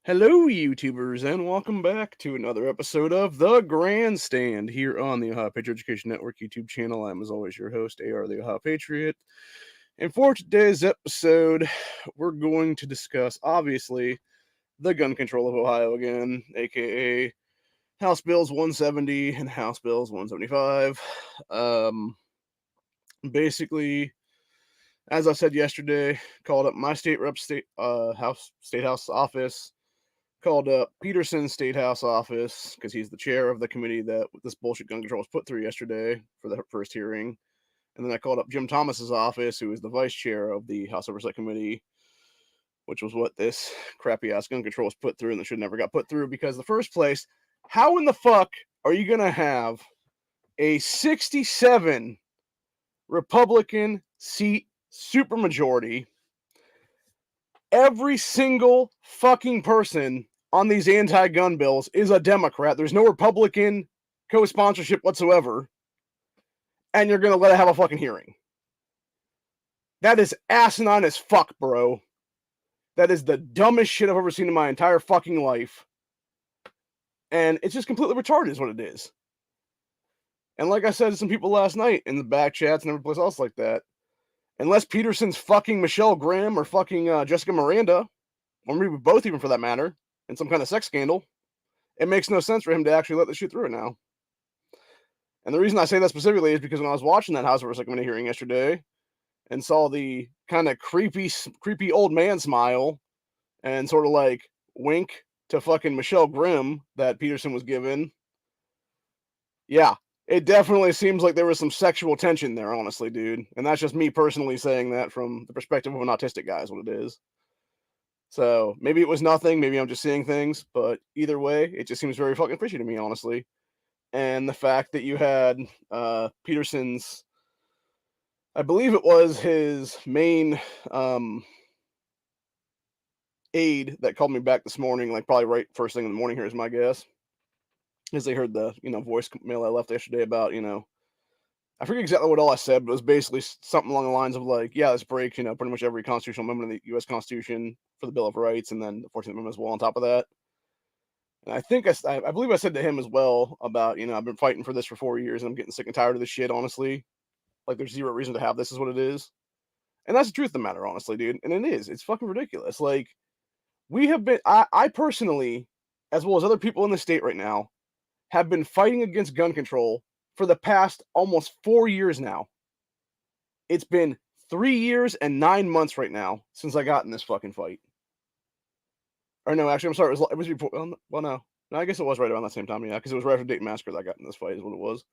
Hello, YouTubers, and welcome back to another episode of The Grandstand here on the Ohio Patriot Education Network YouTube channel. I'm, as always, your host, AR the Ohio Patriot. And for today's episode, we're going to discuss, obviously, the gun control of Ohio again, aka House Bills 170 and House Bills 175. Basically, as I said yesterday, called up my state house office, called up Peterson State House office because he's the chair of the committee that this bullshit gun control was put through yesterday for the first hearing. And then I called up Jim Thomas's office, who is the vice chair of the House Oversight Committee, which was what this crappy ass gun control was put through and that should never got put through because in the first place, how in the fuck are you going to have a 67 Republican seat supermajority? Every single fucking person on these anti-gun bills is a Democrat. There's no Republican co-sponsorship whatsoever. And you're going to let it have a fucking hearing. That is asinine as fuck, bro. That is the dumbest shit I've ever seen in my entire fucking life. And it's just completely retarded is what it is. And like I said to some people last night in the back chats and every place else like that, unless Peterson's fucking Michelle Graham or fucking Jessica Miranda, or maybe both even for that matter, in some kind of sex scandal, it makes no sense for him to actually let this shit through it now. And the reason I say that specifically is because when I was watching that House Oversight Committee hearing yesterday and saw the kind of creepy old man smile and sort of like wink to fucking Michelle Grimm that Peterson was given, yeah, it definitely seems like there was some sexual tension there, honestly, dude. And that's just me personally saying that from the perspective of an autistic guy is what it is. So maybe it was nothing, maybe I'm just seeing things, but either way, it just seems very fucking fishy to me, honestly. And the fact that you had Peterson's, I believe it was his main aide that called me back this morning, like probably right first thing in the morning here is my guess, as they heard the, voicemail I left yesterday about, I forget exactly what all I said, but it was basically something along the lines of like, yeah, this breaks, pretty much every constitutional amendment in the U.S. Constitution for the Bill of Rights, and then the 14th Amendment as well on top of that. And I think I believe I said to him as well about, I've been fighting for this for 4 years and I'm getting sick and tired of this shit, honestly. Like, there's zero reason to have this is what it is. And that's the truth of the matter, honestly, dude. And it is. It's fucking ridiculous. Like, we have been, I personally, as well as other people in the state right now, have been fighting against gun control for the past almost 4 years now. It's been 3 years and 9 months right now since I got in this fucking fight. Or no, actually, I'm sorry. It was before. Well, no, I guess it was right around that same time. Yeah, because it was right after Dayton Massacre that I got in this fight. Is what it was.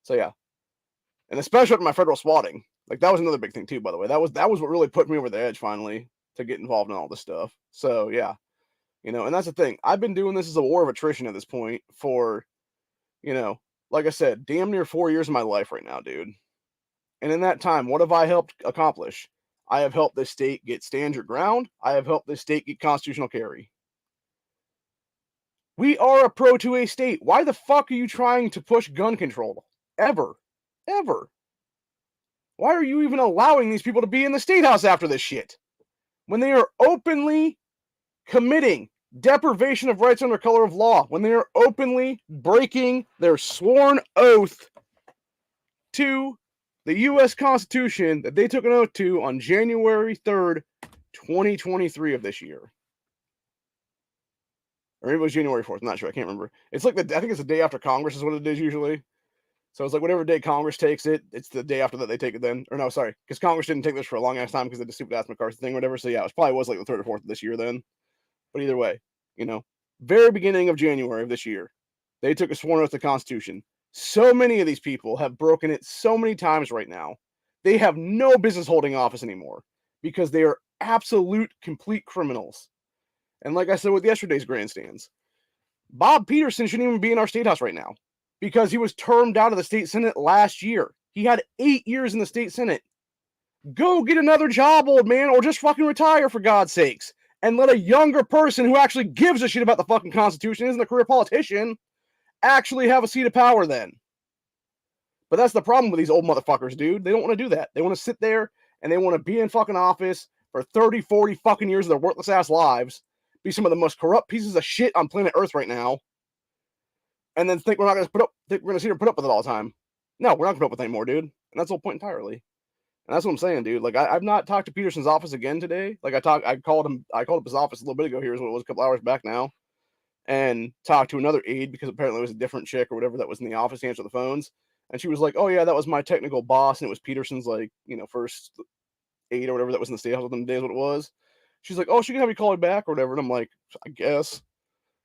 So yeah, and especially after my federal swatting, like that was another big thing too. By the way, that was what really put me over the edge finally to get involved in all this stuff. So yeah, and that's the thing. I've been doing this as a war of attrition at this point for, like I said, damn near 4 years of my life right now, dude. And in that time, what have I helped accomplish? I have helped this state get stand your ground. I have helped this state get constitutional carry. We are a pro 2A state. Why the fuck are you trying to push gun control? Ever. Why are you even allowing these people to be in the state house after this shit? When they are openly committing deprivation of rights under color of law, when they are openly breaking their sworn oath to the U.S. Constitution that they took an oath to on January 3rd, 2023 of this year. Or maybe it was January 4th. I'm not sure. I can't remember. It's like I think it's the day after Congress is what it is usually. So it's like whatever day Congress takes it, it's the day after that they take it then. Or no, sorry. Because Congress didn't take this for a long ass time because of the stupid ass McCarthy thing or whatever. So yeah, it probably was like the 3rd or 4th of this year then. But either way, very beginning of January of this year, they took a sworn oath to the Constitution. So many of these people have broken it so many times right now. They have no business holding office anymore because they are absolute complete criminals. And like I said with yesterday's grandstands, Bob Peterson shouldn't even be in our state house right now because he was termed out of the state senate last year. He had 8 years in the state senate. Go get another job, old man, or just fucking retire for God's sakes. And let a younger person who actually gives a shit about the fucking Constitution, isn't a career politician, actually have a seat of power then. But that's the problem with these old motherfuckers, dude. They don't want to do that. They want to sit there and they want to be in fucking office for 30, 40 fucking years of their worthless ass lives be some of the most corrupt pieces of shit on planet Earth right now, and then think we're not going to think we're going to see her put up with it all the time. No, we're not going to put up with it anymore, dude. And that's the whole point entirely. And that's what I'm saying, dude. Like, I've not talked to Peterson's office again today. Like, I called up his office a little bit ago. Here's what it was, a couple hours back now, and talked to another aide because apparently it was a different chick or whatever that was in the office to answer the phones. And she was like, "Oh yeah, that was my technical boss, and it was Peterson's like, first aide or whatever that was in the state house with them today is what it was." She's like, "Oh, she can have you call me back or whatever." And I'm like, "I guess."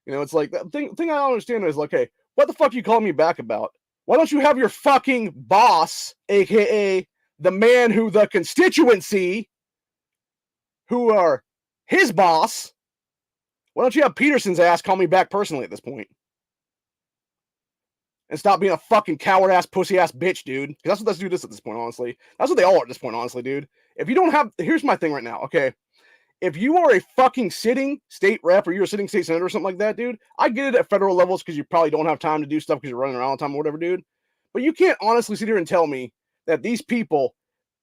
It's like that thing I don't understand is like, hey, what the fuck are you calling me back about? Why don't you have your fucking boss, aka the man who the constituency, who are his boss, why don't you have Peterson's ass call me back personally at this point? And stop being a fucking coward ass, pussy ass bitch, dude. Because that's what this dude is at this point, honestly. That's what they all are at this point, honestly, dude. If you don't have, here's my thing right now, okay? If you are a fucking sitting state rep or you're a sitting state senator or something like that, dude, I get it at federal levels because you probably don't have time to do stuff because you're running around all the time or whatever, dude. But you can't honestly sit here and tell me that these people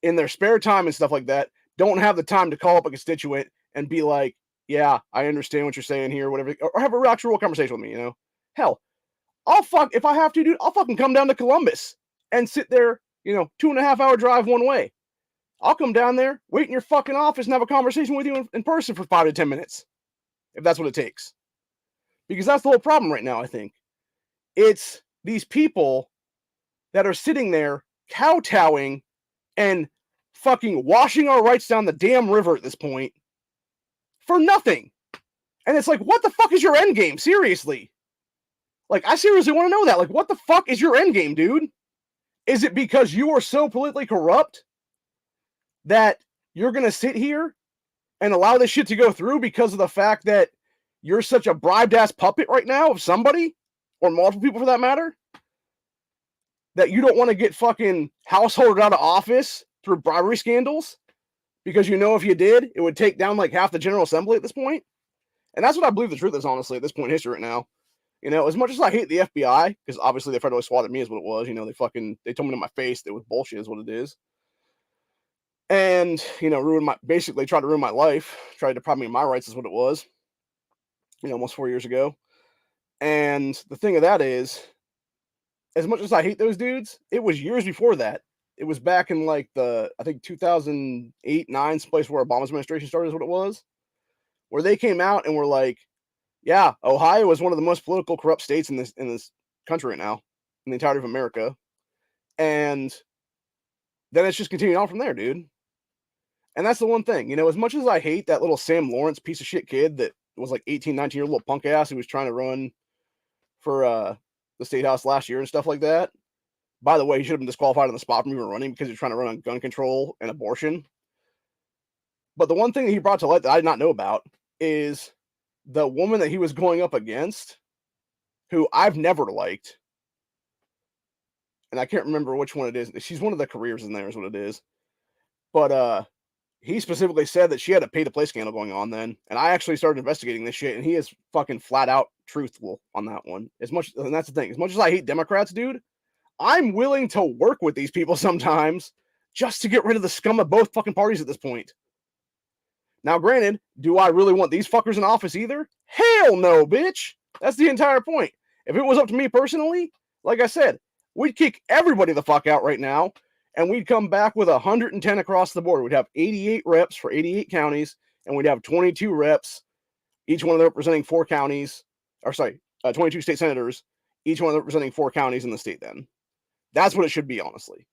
in their spare time and stuff like that don't have the time to call up a constituent and be like, yeah, I understand what you're saying here, whatever, or have a actual conversation with me, Hell, if I have to, dude, I'll fucking come down to Columbus and sit there, 2.5 hour drive one way. I'll come down there, wait in your fucking office, and have a conversation with you in person for 5 to 10 minutes, if that's what it takes. Because that's the whole problem right now, I think. It's these people that are sitting there kowtowing and fucking washing our rights down the damn river at this point for nothing. And it's like, what the fuck is your end game? Seriously. Like, I seriously want to know that. Like, what the fuck is your end game, dude? Is it because you are so politically corrupt that you're going to sit here and allow this shit to go through because of the fact that you're such a bribed ass puppet right now of somebody, or multiple people for that matter, that you don't want to get fucking householded out of office through bribery scandals because if you did, it would take down like half the General Assembly at this point? And that's what I believe the truth is, honestly, at this point in history right now. As much as I hate the FBI, because obviously they federally swatted me is what it was, they told me to my face that it was bullshit is what it is. And, basically tried to ruin my life, tried to deprive me of my rights is what it was, almost 4 years ago. And the thing of that is, as much as I hate those dudes, it was years before that. It was back in like I think 2008, 9, place where Obama's administration started is what it was, where they came out and were like, yeah, Ohio is one of the most political corrupt states in this country right now, in the entirety of America. And then it's just continuing on from there, dude. And that's the one thing, as much as I hate that little Sam Lawrence piece of shit kid that was like 18, 19-year-old little punk ass who was trying to run for the state house last year and stuff like that. By the way, he should have been disqualified on the spot from even running because he's trying to run on gun control and abortion. But the one thing that he brought to light that I did not know about is the woman that he was going up against, who I've never liked. And I can't remember which one it is. She's one of the careers in there is what it is. But he specifically said that she had a pay-to-play scandal going on then. And I actually started investigating this shit, and he is fucking flat out truthful on that one. And that's the thing. As much as I hate Democrats, dude, I'm willing to work with these people sometimes just to get rid of the scum of both fucking parties at this point. Now, granted, do I really want these fuckers in office either? Hell no, bitch. That's the entire point. If it was up to me personally, like I said, we'd kick everybody the fuck out right now, and we'd come back with 110 across the board. We'd have 88 reps for 88 counties, and we'd have 22 reps, each one of them representing 4 counties, 22 state senators, each one of them representing 4 counties in the state then. That's what it should be, honestly.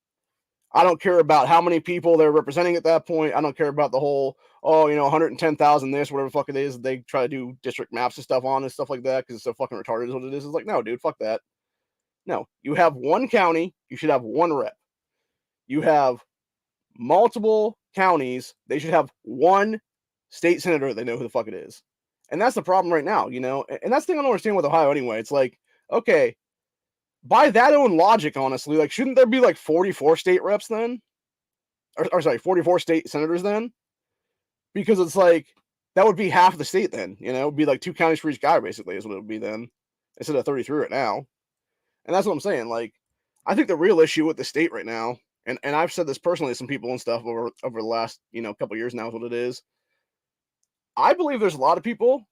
I don't care about how many people they're representing at that point. I don't care about the whole, 110,000 this, whatever the fuck it is. They try to do district maps and stuff on and stuff like that because it's so fucking retarded is what it is. It's like, no, dude, fuck that. No, you have one county. You should have one rep. You have multiple counties. They should have one state senator. They know who the fuck it is. And that's the problem right now, And that's the thing I don't understand with Ohio anyway. It's like, okay, by that own logic, honestly, like, shouldn't there be like 44 state reps then? Or 44 state senators then? Because it's like, that would be half the state then, It would be like 2 counties for each guy, basically, is what it would be then, instead of 33 right now. And that's what I'm saying. Like, I think the real issue with the state right now, and I've said this personally to some people and stuff over the last, couple of years now is what it is. I believe there's a lot of people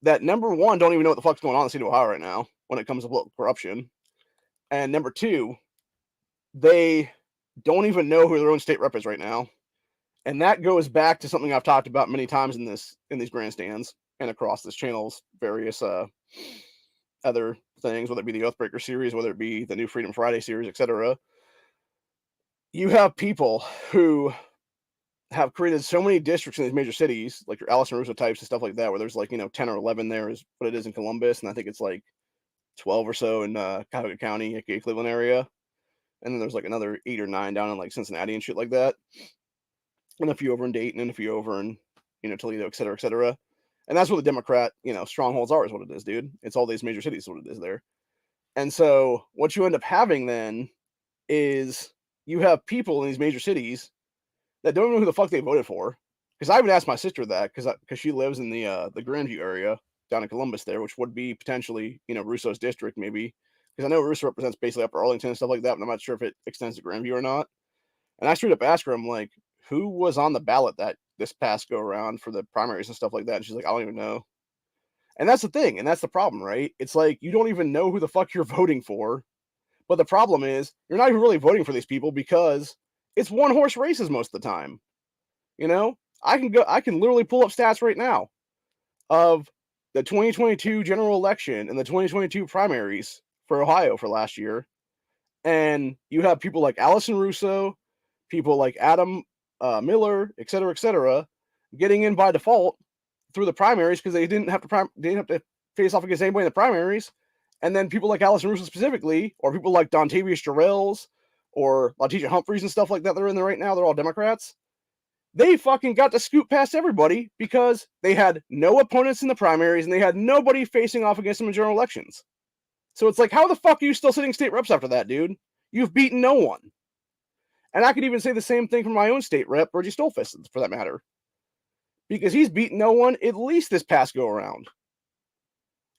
that, number one, don't even know what the fuck's going on in the state of Ohio right now when it comes to political corruption. And number two, they don't even know who their own state rep is right now. And that goes back to something I've talked about many times in these grandstands and across this channel's various other things, whether it be the Oathbreaker series, whether it be the new Freedom Friday series, etc. You have people who have created so many districts in these major cities, like your Allison Russo types and stuff like that, where there's like, 10 or 11 there is what it is in Columbus, and I think it's like 12 or so in Cuyahoga County, aka Cleveland area, and then there's like another 8 or 9 down in like Cincinnati and shit like that, and a few over in Dayton, and a few over in Toledo, et cetera, et cetera. And that's what the Democrat strongholds are, is what it is, dude. It's all these major cities, is what it is there. And so what you end up having then is you have people in these major cities that don't know who the fuck they voted for. Because I would ask my sister that, because she lives in the Grandview area down in Columbus there, which would be potentially Russo's district maybe, because I know Russo represents basically Upper Arlington and stuff like that, but I'm not sure if it extends to Grandview or not. And I straight up asked her, I'm like, who was on the ballot this past go around for the primaries and stuff like that? And she's like, I don't even know. And that's the thing, and that's the problem, right? It's like you don't even know who the fuck you're voting for. But the problem is you're not even really voting for these people because it's one horse races most of the time. I can literally pull up stats right now of the 2022 general election and the 2022 primaries for Ohio for last year. And you have people like Allison Russo, people like Adam Miller, et cetera, getting in by default through the primaries because they didn't have to face off against anybody in the primaries. And then people like Allison Russo specifically, or people like Dontavius Jarrells or Letitia Humphreys and stuff like that, they're in there right now. They're all Democrats. They fucking got to scoot past everybody because they had no opponents in the primaries and they had nobody facing off against them in general elections. So it's like, how the fuck are you still sitting state reps after that, dude? You've beaten no one. And I could even say the same thing for my own state rep, Reggie Stolfus, for that matter. Because he's beaten no one at least this past go around.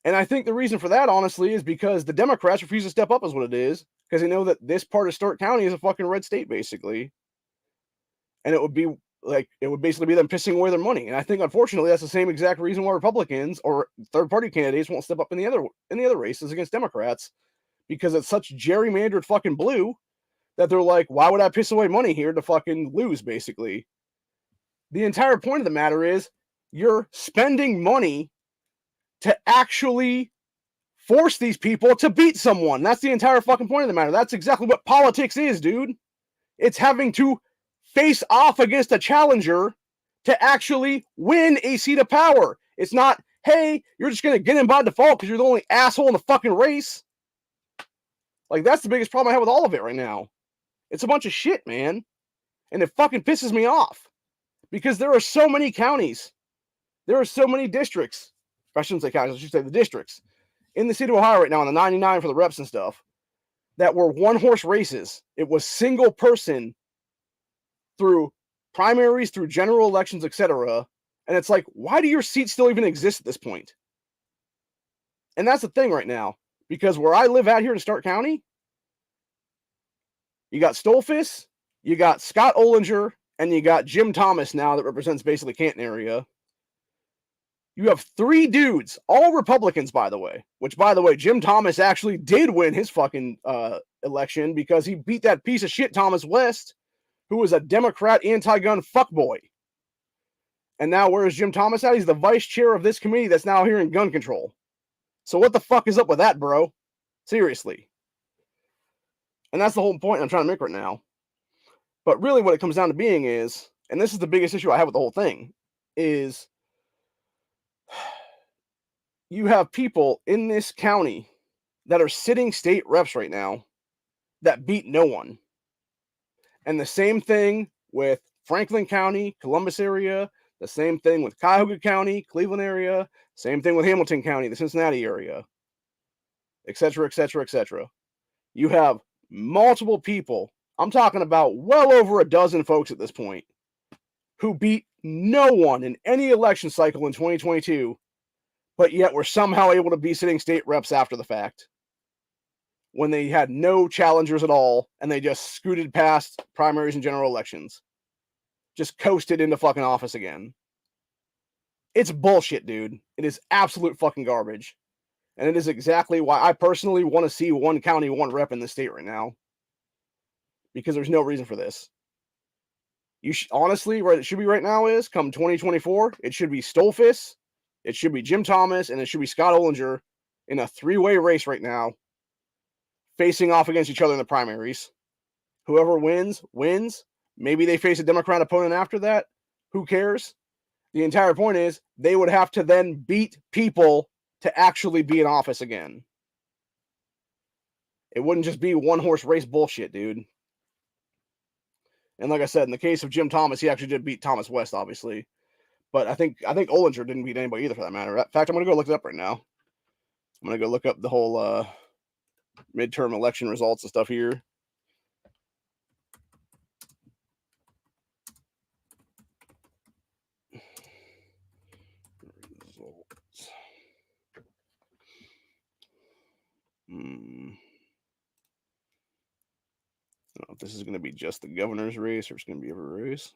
And I think the reason for that, honestly, is because the Democrats refuse to step up, is what it is, because they know that this part of Stark County is a fucking red state, basically. And it would basically be them pissing away their money. And I think, unfortunately, that's the same exact reason why Republicans or third-party candidates won't step up in the other races against Democrats, because it's such gerrymandered fucking blue that they're like, why would I piss away money here to fucking lose, basically? The entire point of the matter is you're spending money to actually force these people to beat someone. That's the entire fucking point of the matter. That's exactly what politics is, dude. It's having to face off against a challenger to actually win a seat of power. It's not, hey, you're just going to get in by default because you're the only asshole in the fucking race. Like, that's the biggest problem I have with all of it right now. It's a bunch of shit, man. And it fucking pisses me off. Because there are so many counties. There are so many districts. I shouldn't say counties, I should say the districts. In the state of Ohio right now, on the 99 for the reps and stuff, that were one-horse races. It was single person through primaries, through general elections, etc. And it's like, why do your seats still even exist at this point? And that's the thing right now. Because where I live out here in Stark County, you got Stolfus, you got Scott Ollinger, and you got Jim Thomas now that represents basically Canton area. You have 3 dudes, all Republicans, by the way. Which, by the way, Jim Thomas actually did win his fucking election because he beat that piece of shit Thomas West, who was a Democrat anti-gun fuckboy. And now where is Jim Thomas at? He's the vice chair of this committee that's now here in gun control. So what the fuck is up with that, bro? Seriously. And that's the whole point I'm trying to make right now. But really what it comes down to being is, and this is the biggest issue I have with the whole thing, is you have people in this county that are sitting state reps right now that beat no one. And the same thing with Franklin County, Columbus area, the same thing with Cuyahoga County, Cleveland area, same thing with Hamilton County, the Cincinnati area, etc., etc., etc. You have multiple people, I'm talking about well over a dozen folks at this point, who beat no one in any election cycle in 2022, but yet were somehow able to be sitting state reps after the fact, when they had no challengers at all, and they just scooted past primaries and general elections. Just coasted into fucking office again. It's bullshit, dude. It is absolute fucking garbage. And it is exactly why I personally want to see one county, one rep in the state right now. Because there's no reason for this. Honestly, where it should be right now is come 2024, it should be Stolfus, it should be Jim Thomas, and it should be Scott Ollinger in a three-way race right now, facing off against each other in the primaries. Whoever wins, wins. Maybe they face a Democrat opponent after that. Who cares? The entire point is they would have to then beat people to actually be in office again. It wouldn't just be one-horse race bullshit, dude. And like I said, in the case of Jim Thomas, he actually did beat Thomas West, obviously. But I think Ollinger didn't beat anybody either, for that matter. In fact, I'm going to go look it up right now. I'm going to go look up the whole midterm election results and stuff here. Results. I don't know if this is going to be just the governor's race or it's going to be every race.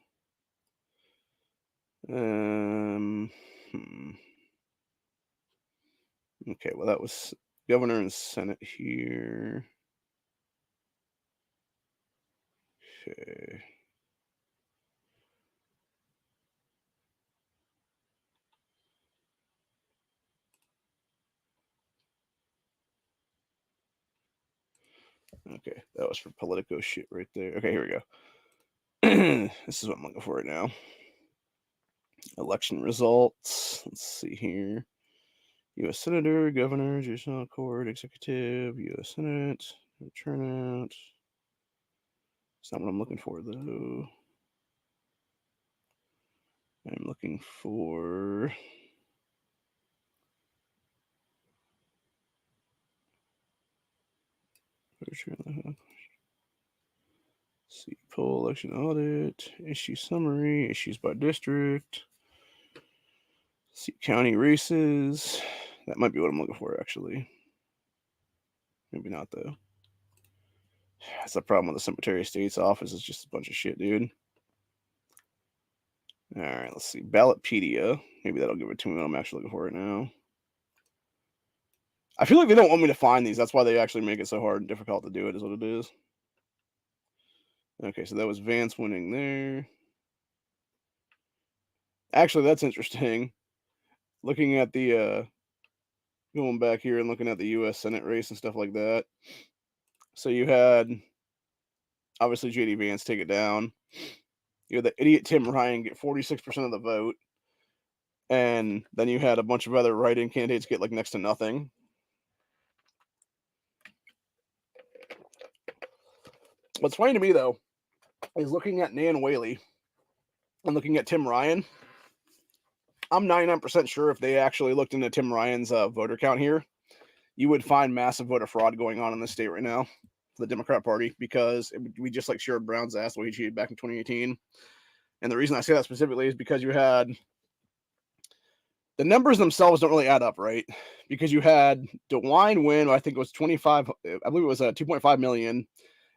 Okay, well, that was governor and Senate here. Okay. Okay, that was for Politico shit right there. Okay, here we go. This is what I'm looking for right now. Election results. Let's see here. U.S. Senator, Governor, Judicial Court, Executive, U.S. Senate, turnout. It's not what I'm looking for, though. I'm looking for... See, poll election audit, issue summary, issues by district. See, county races. That might be what I'm looking for, actually. Maybe not, though. That's the problem with the Secretary of State's office. It's just a bunch of shit, dude. All right, let's see. Ballotpedia. Maybe that'll give it to me what I'm actually looking for right now. I feel like they don't want me to find these. That's why they actually make it so hard and difficult to do it, is what it is. Okay, so that was Vance winning there. Actually, that's interesting. Looking at the, going back here and looking at the U.S. Senate race and stuff like that. So you had, obviously, J.D. Vance take it down. You had the idiot Tim Ryan get 46% of the vote. And then you had a bunch of other write-in candidates get, like, next to nothing. What's funny to me, though, is looking at Nan Whaley and looking at Tim Ryan. I'm 99% sure if they actually looked into Tim Ryan's voter count here, you would find massive voter fraud going on in the state right now for the Democrat Party, because we just like Sherrod Brown's ass the way he cheated back in 2018. And the reason I say that specifically is because you had the numbers themselves don't really add up, right? Because you had DeWine win, I think it was 25, I believe it was 2.5 million,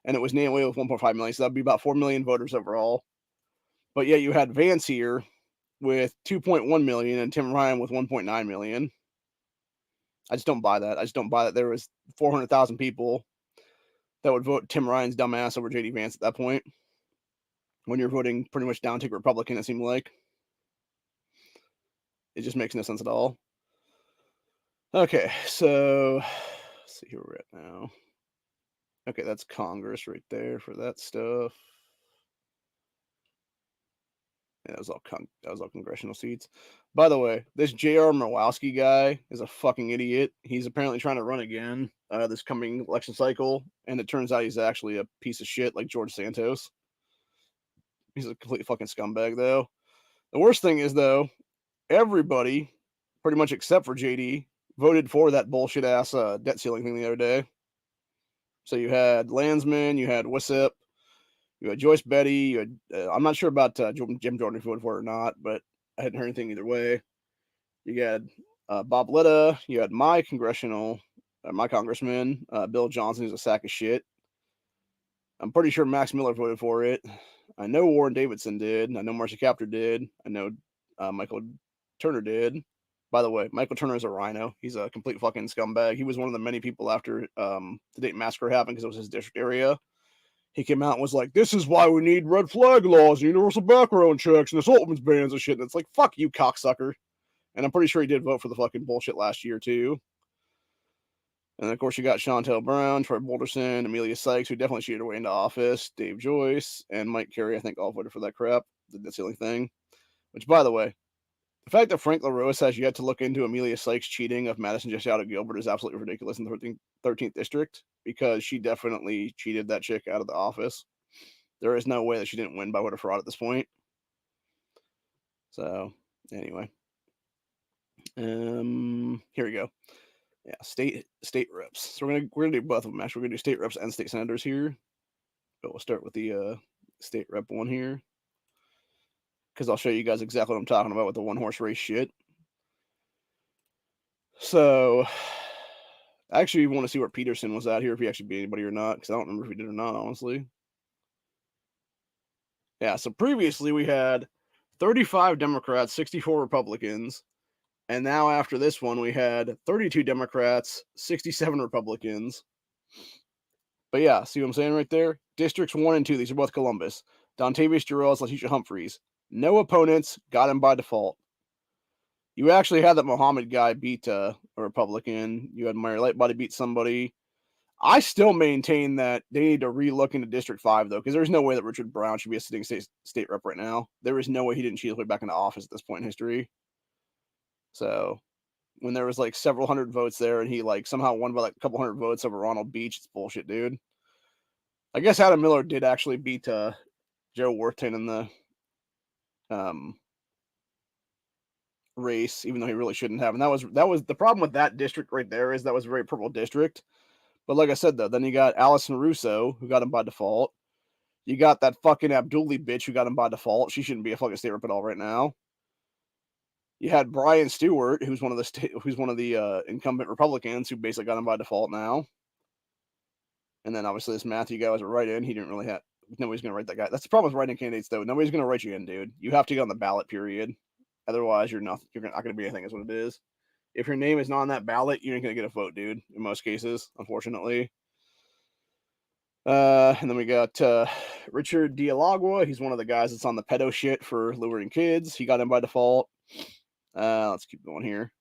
and it was Nan Whaley with 1.5 million. So that'd be about 4 million voters overall. But yeah, you had Vance here with 2.1 million and Tim Ryan with 1.9 million. I just don't buy that. I just don't buy that there was 400,000 people that would vote Tim Ryan's dumbass over J.D. Vance at that point, when you're voting pretty much down to Republican, it seemed like. It just makes no sense at all. Okay, so let's see where we're at now. Okay, that's Congress right there for that stuff. Yeah, that was all congressional seats. By the way, this J.R. Murkowski guy is a fucking idiot. He's apparently trying to run again this coming election cycle, and it turns out he's actually a piece of shit like George Santos. He's a complete fucking scumbag, though. The worst thing is, though, everybody, pretty much except for JD, voted for that bullshit ass debt ceiling thing the other day. So you had Landsman, you had Wissip, you had Joyce Betty, you had, I'm not sure about Jim Jordan if he voted for it or not, but I hadn't heard anything either way. You had Bob Letta, you had my congressman, Bill Johnson, who's a sack of shit. I'm pretty sure Max Miller voted for it. I know Warren Davidson did. I know Marcy Kaptur did. I know Michael Turner did. By the way, Michael Turner is a rhino. He's a complete fucking scumbag. He was one of the many people after the Dayton Massacre happened because it was his district area. He came out and was like, this is why we need red flag laws and universal background checks and assaultments bans and shit. And it's like, fuck you, cocksucker. And I'm pretty sure he did vote for the fucking bullshit last year, too. And of course, you got Chantel Brown, Troy Boulderson, Amelia Sykes, who definitely cheated her way into office, Dave Joyce, and Mike Carey, I think, all voted for that crap. That's the only thing. Which, by the way, the fact that Frank LaRose has yet to look into Amelia Sykes' cheating of Madison just out of Gilbert is absolutely ridiculous in the 13th district, because she definitely cheated that chick out of the office. There is no way that she didn't win by voter fraud at this point. So, anyway. Here we go. Yeah, state reps. So we're gonna do both of them. Actually, we're gonna do state reps and state senators here. But we'll start with the state rep one here, because I'll show you guys exactly what I'm talking about with the one horse race shit. So, I actually want to see where Peterson was at here, if he actually beat anybody or not, because I don't remember if he did or not, honestly. Yeah, so previously we had 35 Democrats, 64 Republicans. And now after this one, we had 32 Democrats, 67 Republicans. But yeah, see what I'm saying right there? Districts 1 and 2, these are both Columbus. Dontavius Jarrell, Letitia Humphreys. No opponents, got him by default. You actually had that Mohammed guy beat a Republican. You had Meyer Lightbody beat somebody. I still maintain that they need to re-look into District 5, though, because there's no way that Richard Brown should be a sitting state rep right now. There is no way he didn't cheat his way back into office at this point in history. So, when there was like several hundred votes there and he like somehow won by like a couple hundred votes over Ronald Beach, it's bullshit, dude. I guess Adam Miller did actually beat Joe Worthington in the race, even though he really shouldn't have. And that was the problem with that district right there, is that was a very purple district. But like I said, though, then you got Allison Russo, who got him by default. You got that fucking Abduli bitch who got him by default. She shouldn't be a fucking state rep at all right now. You had Brian Stewart, who's one of the incumbent Republicans, who basically got him by default now. And then obviously this Matthew guy was a write-in. He didn't really have. Nobody's going to write that guy. That's the problem with write-in candidates, though. Nobody's going to write you in, dude. You have to get on the ballot, period. Otherwise, you're not going to be anything, is what it is. If your name is not on that ballot, you ain't going to get a vote, dude, in most cases, unfortunately. And then we got Richard Dialagua. He's one of the guys that's on the pedo shit for luring kids. He got him by default. Let's keep going here.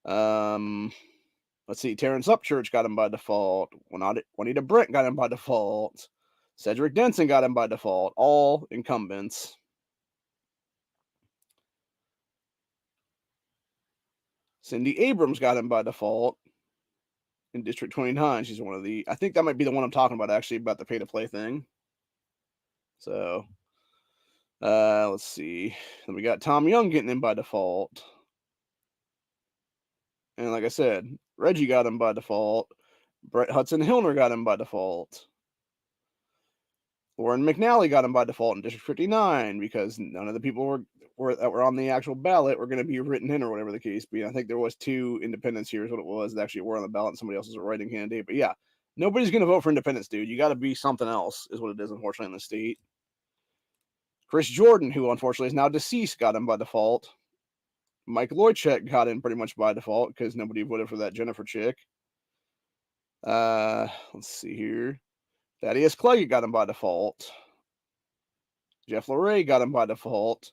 Let's see. Terrence Upchurch got him by default. Juanita Brent got him by default. Cedric Denson got him by default. All incumbents. Cindy Abrams got him by default in District 29. She's one of the, I think that might be the one I'm talking about, actually, about the pay-to-play thing. So, let's see. Then we got Tom Young getting in by default. And like I said, Reggie got him by default. Brett Hudson-Hillner got him by default. Lauren McNally got him by default in District 59 because none of the people that were on the actual ballot were going to be written in, or whatever the case be. I think there was 2 independents here is what it was that actually were on the ballot, and somebody else was a writing candidate. But yeah, nobody's going to vote for independents, dude. You got to be something else, is what it is, unfortunately, in the state. Chris Jordan, who unfortunately is now deceased, got him by default. Mike Loychek got in pretty much by default because nobody voted for that Jennifer chick. Let's see here. Thaddeus Clegg got him by default. Jeff Luray got him by default.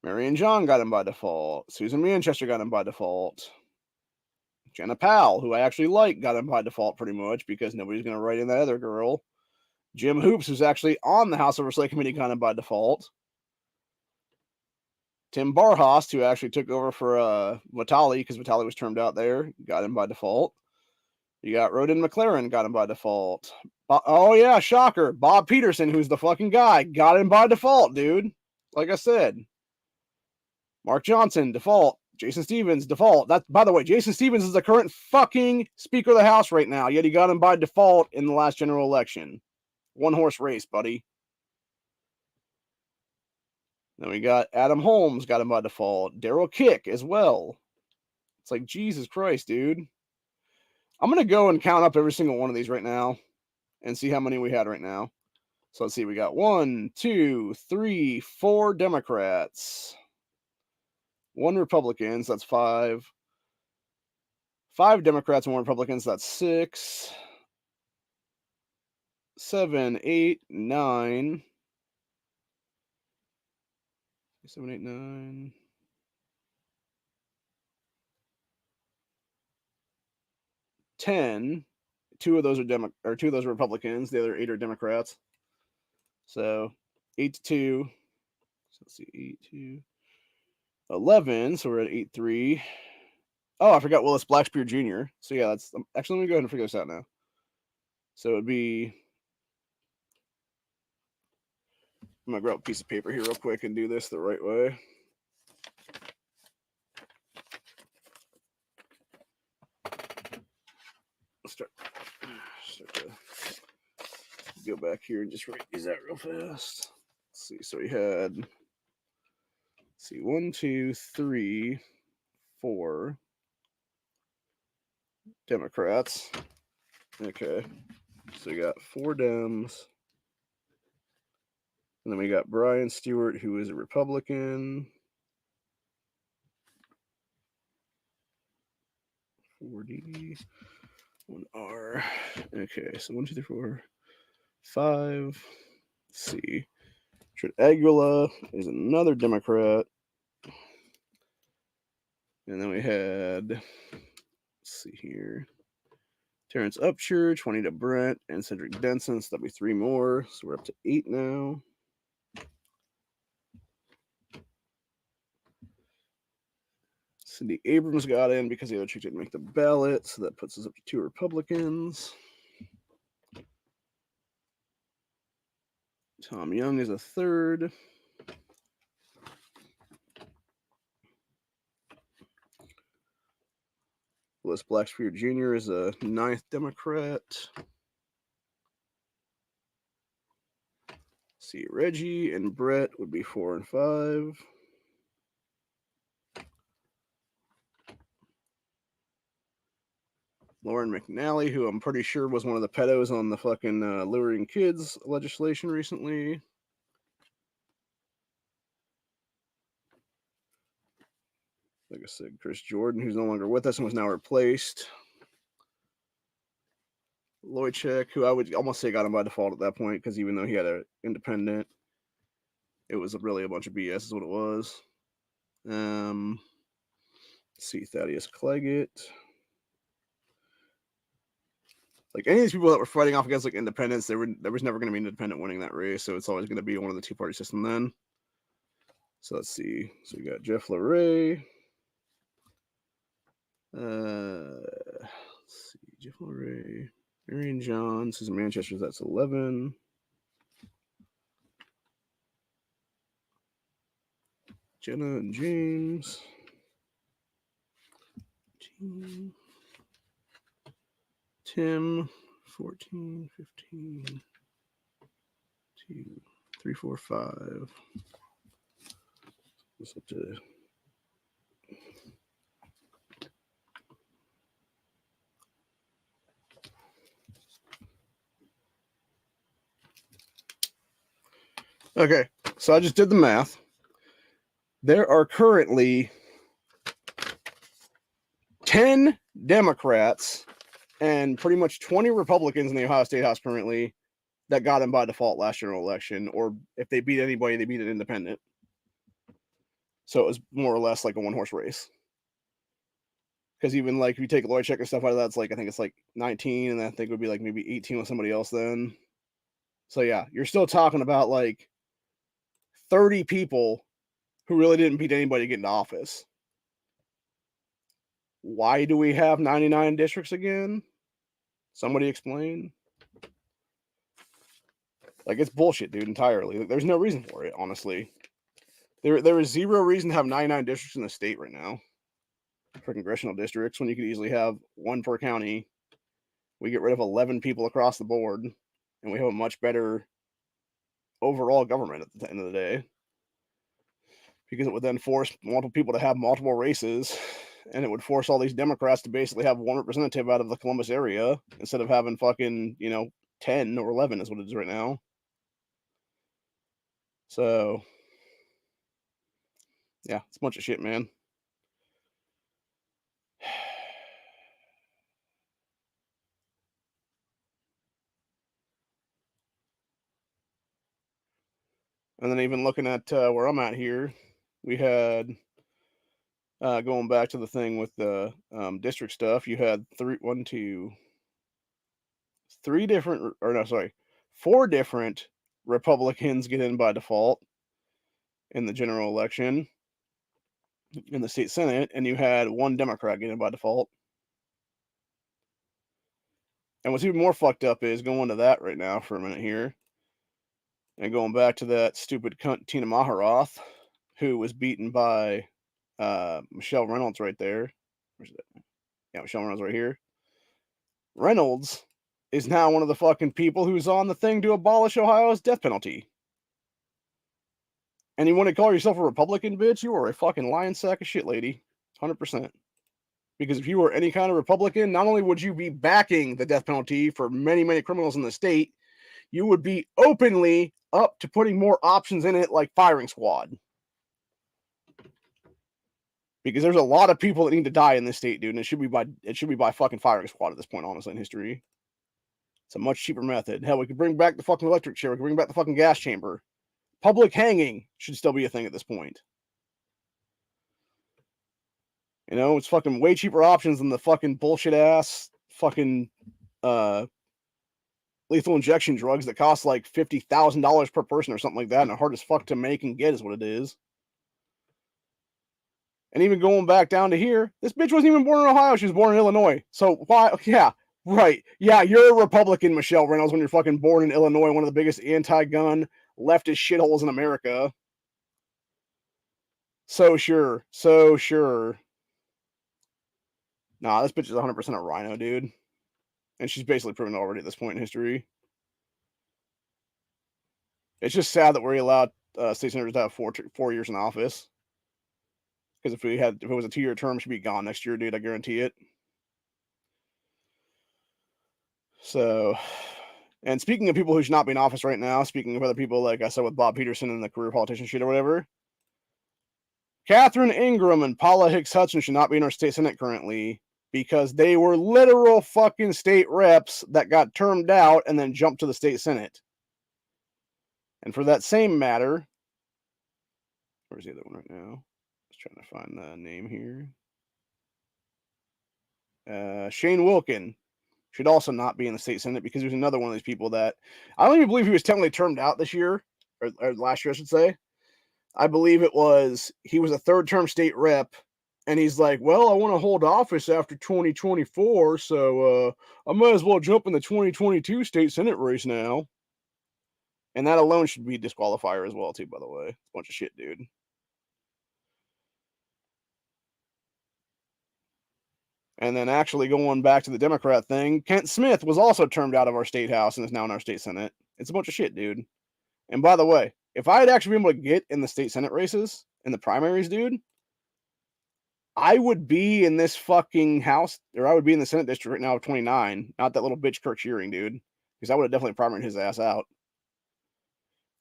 Marion John got him by default. Susan Manchester got him by default. Jenna Powell, who I actually like, got him by default pretty much because nobody's going to write in that other girl. Jim Hoops, who's actually on the House Oversight Committee, got him by default. Tim Barhast, who actually took over for Vitali because Vitali was termed out there, got him by default. You got Roden McLaren, got him by default. Oh, yeah, shocker. Bob Peterson, who's the fucking guy, got him by default, dude. Like I said. Mark Johnson, default. Jason Stevens, default. By the way, Jason Stevens is the current fucking Speaker of the House right now, yet he got him by default in the last general election. One horse race, buddy. Then we got Adam Holmes, got him by default. Daryl Kick as well. It's like, Jesus Christ, dude. I'm going to go and count up every single one of these right now and see how many we had right now. So let's see. We got 1, 2, 3, 4 Democrats. 1 Republican, so that's 5. 5 Democrats and 1 Republican, so that's 6. 7, 8, 9. 7, 8, 9. 10. 2 of those are 2 of those are Republicans. The other 8 are Democrats. So 8 to 2. So let's see, 8 to 11. So we're at 8-3. Oh, I forgot Willis Blackspear Jr. So yeah, that's actually, let me go ahead and figure this out now. So it'd be, I'm gonna grab a piece of paper here real quick and do this the right way. Let's start to go back here and just write these out real fast. Let's see. So we had, let's see, 1, 2, 3, 4 Democrats. Okay. So we got 4 Dems. And then we got Brian Stewart, who is a Republican. 4D, 1R. Okay, so 1, 2, 3, 4, 5. Let's see. Richard Aguila is another Democrat. And then we had, let's see here, Terrence Upchurch, Juanita Brent, and Cedric Denson. So that'll be 3 more. So we're up to 8 now. Cindy Abrams got in because the other chick didn't make the ballot. So that puts us up to 2 Republicans. Tom Young is a 3rd. Willis Blackspear Jr. is a 9th Democrat. See, Reggie and Brett would be 4 and 5. Lauren McNally, who I'm pretty sure was one of the pedos on the fucking luring kids legislation recently. Like I said, Chris Jordan, who's no longer with us and was now replaced. Loychek, who I would almost say got him by default at that point, because even though he had an independent, it was really a bunch of BS is what it was. Let's see, Thaddeus Claggett. Like any of these people that were fighting off against like independents, there was never going to be an independent winning that race, so it's always going to be one of the 2-party system then. So let's see. So we got Jeff LaRae. Let's see, Jeff LaRae. Marion Johns is in Manchester. That's 11. Jenna and James. Tim. 14, 15. 2, 3, 4, 5. What's up to? Okay, so I just did the math. There are currently 10 Democrats and pretty much 20 Republicans in the Ohio State House currently that got him by default last general election, or if they beat anybody, they beat an independent. So it was more or less like a 1-horse race. Because even like if you take Loychek and stuff out of that, it's like I think it's like 19, and I think it would be like maybe 18 with somebody else then. So yeah, you're still talking about like 30 people who really didn't beat anybody to get into office. Why do we have 99 districts again? Somebody explain. Like, it's bullshit, dude, entirely. There's no reason for it, honestly. There is zero reason to have 99 districts in the state right now for congressional districts when you could easily have 1 per county. We get rid of 11 people across the board, and we have a much better overall government at the end of the day. Because it would then force multiple people to have multiple races, and it would force all these Democrats to basically have 1 representative out of the Columbus area instead of having fucking, 10 or 11 is what it is right now. So, yeah, it's a bunch of shit, man. And then even looking at where I'm at here, we had going back to the thing with the district stuff. You had four different Republicans get in by default in the general election in the state Senate, and you had one Democrat get in by default. And what's even more fucked up is going to that right now for a minute here, and going back to that stupid cunt Tina Maharoth, who was beaten by Michelle Reynolds right there. Where's that? Yeah, Michelle Reynolds right here. Reynolds is now one of the fucking people who's on the thing to abolish Ohio's death penalty. And you want to call yourself a Republican, bitch? You are a fucking lying sack of shit, lady. 100%. Because if you were any kind of Republican, not only would you be backing the death penalty for many, many criminals in the state, you would be openly up to putting more options in it, like firing squad. Because there's a lot of people that need to die in this state, dude, and it should be by fucking firing squad at this point, honestly, in history. It's a much cheaper method. Hell, we could bring back the fucking electric chair. We could bring back the fucking gas chamber. Public hanging should still be a thing at this point. You know, it's fucking way cheaper options than the fucking bullshit ass fucking lethal injection drugs that cost like $50,000 per person or something like that, and are hard as fuck to make and get is what it is. And even going back down to here, this bitch wasn't even born in Ohio. She was born in Illinois. So why? Yeah, right. Yeah, you're a Republican, Michelle Reynolds, when you're fucking born in Illinois, one of the biggest anti-gun leftist shitholes in America. So sure. Nah, this bitch is 100% a rhino, dude. And she's basically proven it already at this point in history. It's just sad that we're allowed state senators to have 4 years in office. Because if it was a 2-year term, she'd be gone next year, dude. I guarantee it. So, and speaking of people who should not be in office right now, speaking of other people, like I said with Bob Peterson and the career politician shit or whatever, Catherine Ingram and Paula Hicks Hudson should not be in our state senate currently because they were literal fucking state reps that got termed out and then jumped to the state senate. And for that same matter, where's the other one right now? Just trying to find the name here. Shane Wilkin should also not be in the state senate because he was another one of these people that I don't even believe he was technically termed out this year or last year, I should say. I believe he was a third-term state rep, and he's like, well, I want to hold office after 2024, so I might as well jump in the 2022 state senate race now. And that alone should be disqualifier as well, too, by the way. It's a bunch of shit, dude. And then actually going back to the Democrat thing, Kent Smith was also termed out of our state house and is now in our state senate. It's a bunch of shit, dude. And by the way, if I had actually been able to get in the state senate races, in the primaries, dude, I would be in this fucking house, or I would be in the Senate district right now of 29, not that little bitch Kirk Shearing, dude, because I would have definitely primaried his ass out.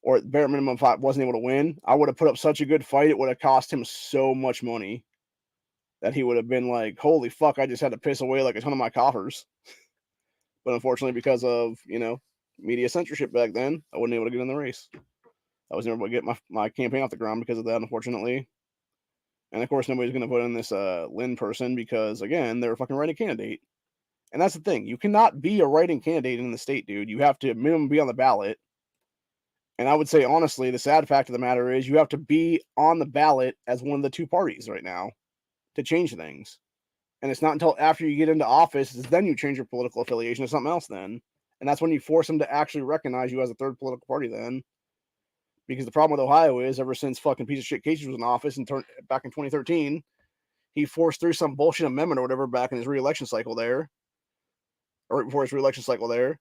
Or at bare minimum, if I wasn't able to win, I would have put up such a good fight, it would have cost him so much money that he would have been like, holy fuck, I just had to piss away like a ton of my coffers. But unfortunately, because of, media censorship back then, I wasn't able to get in the race. I was never able to get my campaign off the ground because of that, unfortunately. And of course, nobody's going to put in this Lynn person because, again, they're a fucking writing candidate. And that's the thing. You cannot be a writing candidate in the state, dude. You have to minimum be on the ballot. And I would say, honestly, the sad fact of the matter is you have to be on the ballot as one of the two parties right now to change things. And it's not until after you get into office is then you change your political affiliation to something else then. And that's when you force them to actually recognize you as a third political party then. Because the problem with Ohio is ever since fucking piece of shit Casey was in office and back in 2013, he forced through some bullshit amendment or whatever back in his re-election cycle there, or right before his re-election cycle there,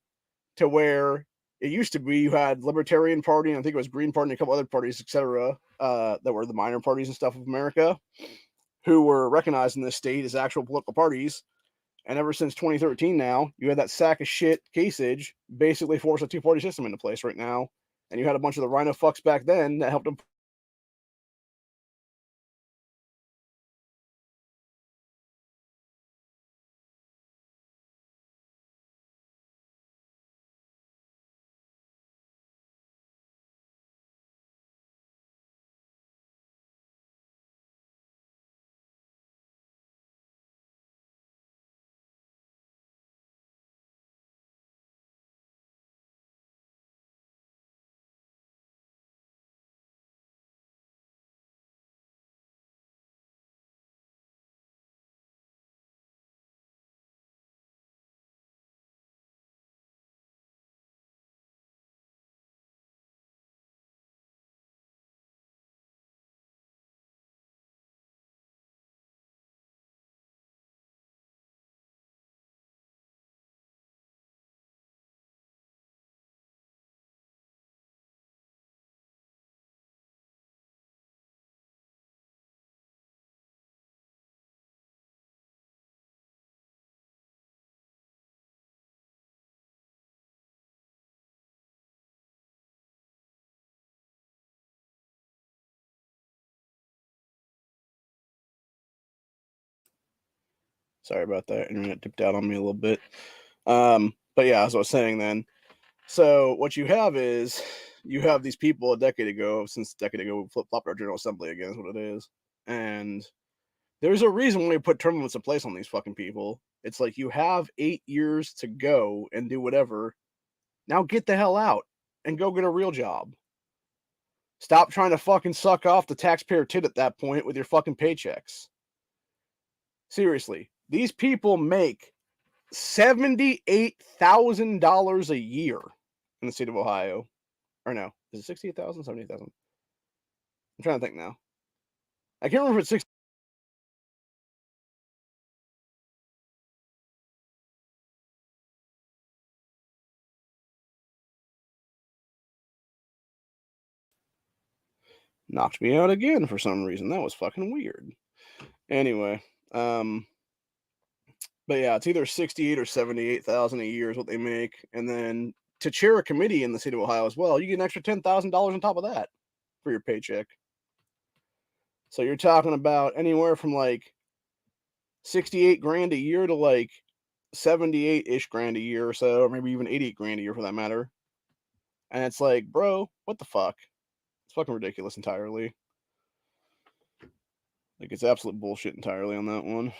to where it used to be you had Libertarian Party, and I think it was Green Party and a couple other parties, etc., that were the minor parties and stuff of America, who were recognized in this state as actual political parties. And ever since 2013 now, you had that sack of shit Kasich basically force a two-party system into place right now. And you had a bunch of the rhino fucks back then that helped them Sorry about that. Internet dipped out on me a little bit. But yeah, as I was saying then. So what you have is you have these people a decade ago, since a decade ago, we flip-flopped our General Assembly again, is what it is. And there's a reason when we put term limits in place on these fucking people. It's like you have 8 years to go and do whatever. Now get the hell out and go get a real job. Stop trying to fucking suck off the taxpayer tit at that point with your fucking paychecks. Seriously, these people make $78,000 a year in the state of Ohio. Or no, is it 68,000? 78,000? I'm trying to think now. I can't remember if it's 60. Knocked me out again for some reason. That was fucking weird. Anyway, but yeah, it's either 68 or 78,000 a year is what they make, and then to chair a committee in the state of Ohio as well, you get an extra $10,000 on top of that for your paycheck. So you're talking about anywhere from like 68 grand a year to like 78-ish grand a year or so, or maybe even 88 grand a year for that matter. And it's like, bro, what the fuck? It's fucking ridiculous entirely. Like, it's absolute bullshit entirely on that one.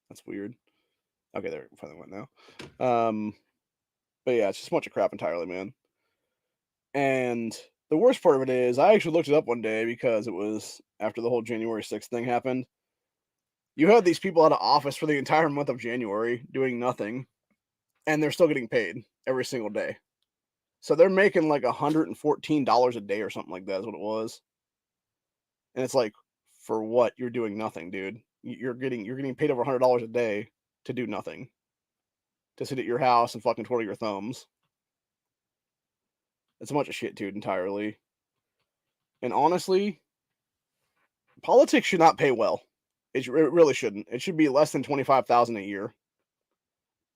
That's weird. Okay, there, it finally went now. But yeah, it's just a bunch of crap entirely, man. And the worst part of it is, I actually looked it up one day because it was after the whole January 6th thing happened. You had these people out of office for the entire month of January doing nothing, and they're still getting paid every single day. So they're making like $114 a day or something like that is what it was. And it's like, for what? You're doing nothing, dude. You're getting paid over $100 a day to do nothing. To sit at your house and fucking twiddle your thumbs. It's a bunch of shit, dude, entirely. And honestly, politics should not pay well. It really shouldn't. It should be less than $25,000 a year.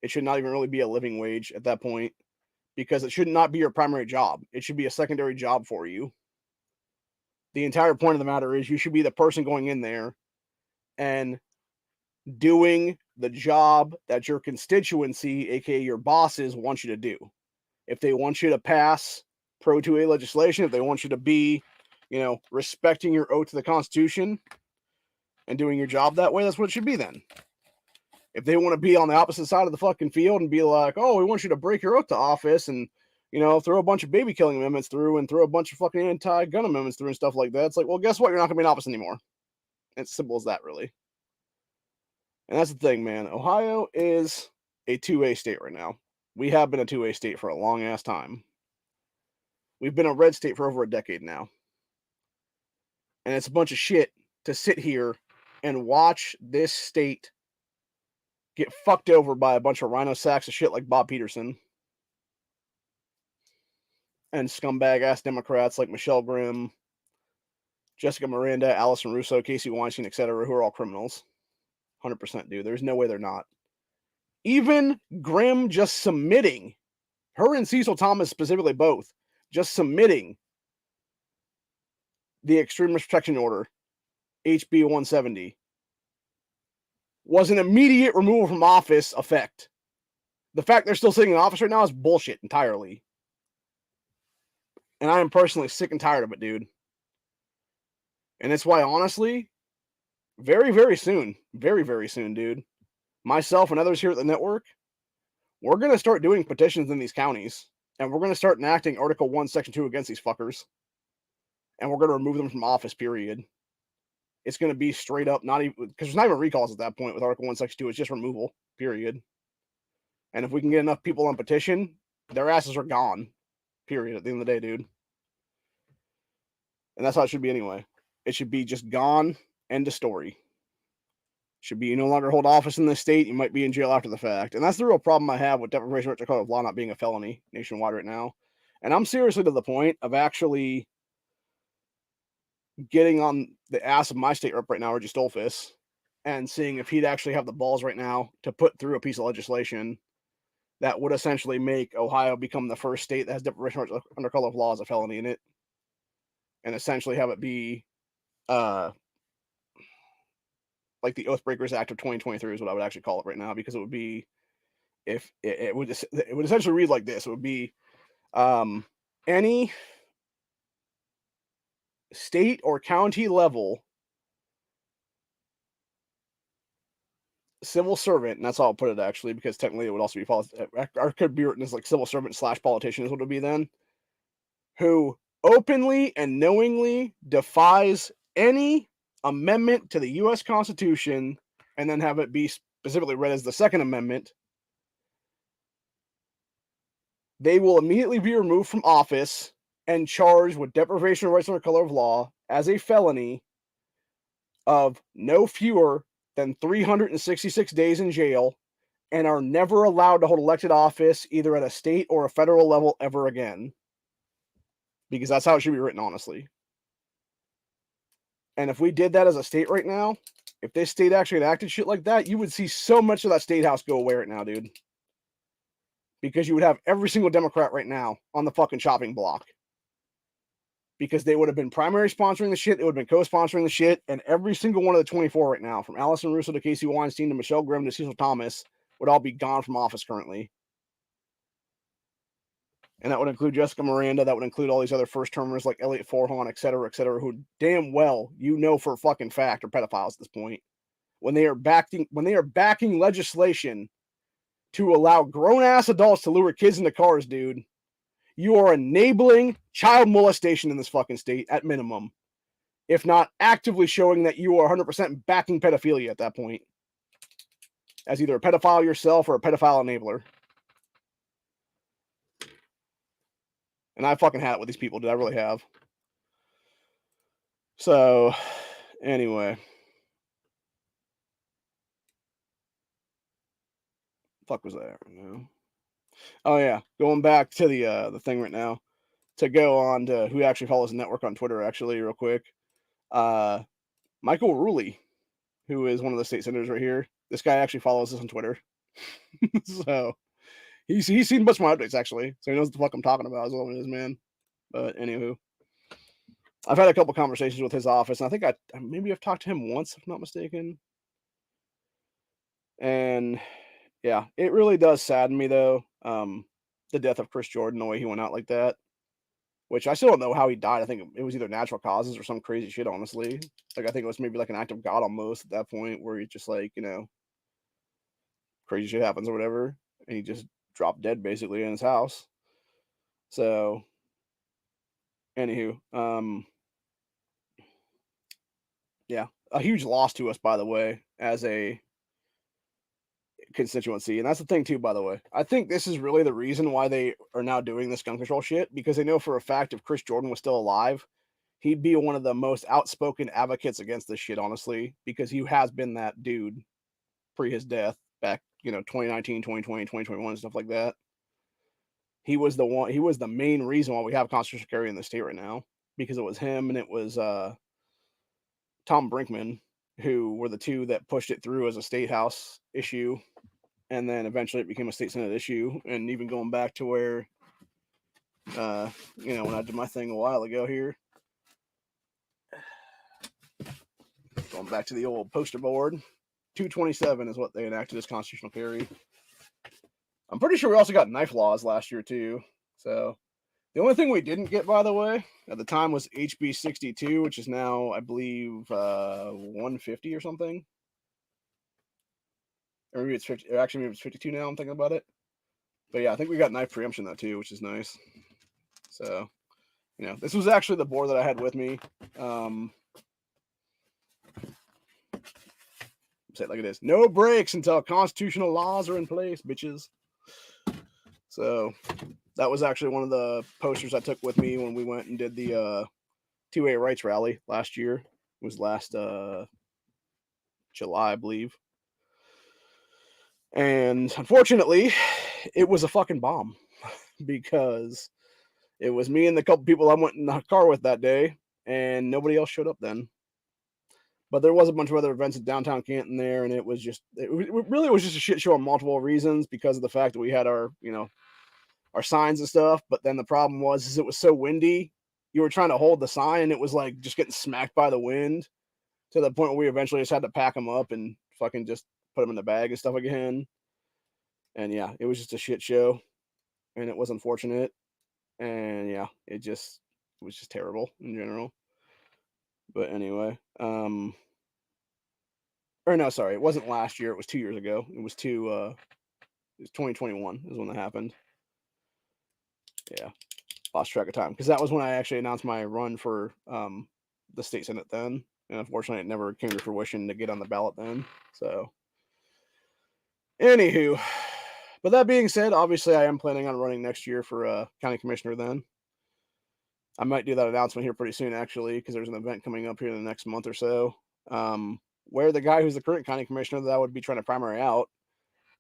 It should not even really be a living wage at that point, because it should not be your primary job. It should be a secondary job for you. The entire point of the matter is you should be the person going in there and doing the job that your constituency, aka your bosses, want you to do. If they want you to pass Pro 2A legislation, if they want you to be, respecting your oath to the Constitution and doing your job that way, that's what it should be then. If they want to be on the opposite side of the fucking field and be like, oh, we want you to break your oath to office and, throw a bunch of baby killing amendments through and throw a bunch of fucking anti-gun amendments through and stuff like that, it's like, well, guess what? You're not going to be in office anymore. It's simple as that, really. And that's the thing, man. Ohio is a 2A state right now. We have been a 2A state for a long ass time. We've been a red state for over a decade now. And it's a bunch of shit to sit here and watch this state get fucked over by a bunch of rhino sacks of shit like Bob Peterson and scumbag ass Democrats like Michelle Grimm, Jessica Miranda, Allison Russo, Casey Weinstein, etc., who are all criminals. 100%, dude. There's no way they're not. Even Grimm just submitting, her and Cecil Thomas specifically both, just submitting the Extremist Protection Order, HB170, was an immediate removal from office effect. The fact they're still sitting in office right now is bullshit entirely. And I am personally sick and tired of it, dude. And it's why, honestly, very, very soon, dude, myself and others here at the network, we're going to start doing petitions in these counties. And we're going to start enacting Article 1, Section 2 against these fuckers. And we're going to remove them from office, period. It's going to be straight up, not even, because there's not even recalls at that point with Article 1, Section 2. It's just removal, period. And if we can get enough people on petition, their asses are gone, period, at the end of the day, dude. And that's how it should be anyway. It should be just gone, end of story. Should be you no longer hold office in this state, you might be in jail after the fact. And that's the real problem I have with deprivation of law not being a felony nationwide right now. And I'm seriously to the point of actually getting on the ass of my state rep right now, Reggie Stolfus, and seeing if he'd actually have the balls right now to put through a piece of legislation that would essentially make Ohio become the first state that has deprivation under color of law as a felony in it. And essentially have it be like the Oathbreakers Act of 2023 is what I would actually call it right now, because it would be, if it would essentially read like this. It would be any state or county level civil servant, and that's how I'll put it actually, because technically it would also be or could be written as like civil servant / politician is what it would be then, who openly and knowingly defies any amendment to the U.S. Constitution, and then have it be specifically read as the Second Amendment, they will immediately be removed from office and charged with deprivation of rights under color of law as a felony of no fewer than 366 days in jail, and are never allowed to hold elected office either at a state or a federal level ever again. Because that's how it should be written, honestly. And if we did that as a state right now, if this state actually enacted shit like that, you would see so much of that state house go away right now, dude. Because you would have every single Democrat right now on the fucking chopping block. Because they would have been primary sponsoring the shit, they would have been co-sponsoring the shit, and every single one of the 24 right now, from Allison Russo to Casey Weinstein to Michelle Grimm to Cecil Thomas, would all be gone from office currently. And that would include Jessica Miranda, that would include all these other first-termers like Elliot Forhan, et cetera, who damn well you know for a fucking fact are pedophiles at this point. When they are backing legislation to allow grown-ass adults to lure kids into cars, dude, you are enabling child molestation in this fucking state at minimum, if not actively showing that you are 100% backing pedophilia at that point, as either a pedophile yourself or a pedophile enabler. And I fucking had it with these people, dude. I really have. So, anyway. Fuck was that? Oh yeah, going back to the thing right now. To go on to who actually follows the network on Twitter, actually, real quick. Michael Ruley, who is one of the state senators right here. This guy actually follows us on Twitter. So he's seen much more updates, actually. So he knows what the fuck I'm talking about as well, it is, man. But anywho, I've had a couple conversations with his office, and I think I've talked to him once, if I'm not mistaken. And yeah, it really does sadden me though. The death of Chris Jordan, the way he went out like that. Which I still don't know how he died. I think it was either natural causes or some crazy shit, honestly. Like, I think it was maybe like an act of God almost at that point, where he's just like, crazy shit happens or whatever. And he just dropped dead basically in his house. So, anywho, yeah, a huge loss to us, by the way, as a constituency. And that's the thing too, by the way. I think this is really the reason why they are now doing this gun control shit, because they know for a fact if Chris Jordan was still alive, he'd be one of the most outspoken advocates against this shit, honestly, because he has been that dude pre his death back, 2019, 2020, 2021, stuff like that. He was the main reason why we have constitutional carry in the state right now, because it was him and it was Tom Brinkman, who were the two that pushed it through as a state house issue. And then eventually it became a state senate issue. And even going back to where, when I did my thing a while ago here, going back to the old poster board, 227 is what they enacted as constitutional carry. I'm pretty sure we also got knife laws last year too. So the only thing we didn't get, by the way, at the time was HB62, which is now, I believe, 150 or something. Or maybe it's 50. Actually, maybe it's 52 now. I'm thinking about it. But yeah, I think we got knife preemption though too, which is nice. So, this was actually the board that I had with me. Say it like it is. No breaks until constitutional laws are in place, bitches. So that was actually one of the posters I took with me when we went and did the 2A rights rally last year. It was last July, I believe. And unfortunately, it was a fucking bomb because it was me and the couple people I went in the car with that day, and nobody else showed up then. But there was a bunch of other events in downtown Canton there, and it really was just a shit show on multiple reasons because of the fact that we had our signs and stuff. But then the problem was it was so windy. You were trying to hold the sign, and it was like just getting smacked by the wind. to the point where we eventually just had to pack them up and fucking just put them in the bag and stuff again. And yeah, it was just a shit show, and it was unfortunate. And yeah, it was just terrible in general. But anyway, or no, sorry, it wasn't last year. It was 2 years ago. It was 2021 is when that happened. Yeah, lost track of time because that was when I actually announced my run for the state senate then, and unfortunately, it never came to fruition to get on the ballot then. So, anywho, but that being said, obviously, I am planning on running next year for county commissioner. Then I might do that announcement here pretty soon, actually, because there's an event coming up here in the next month or so, where the guy who's the current county commissioner that I would be trying to primary out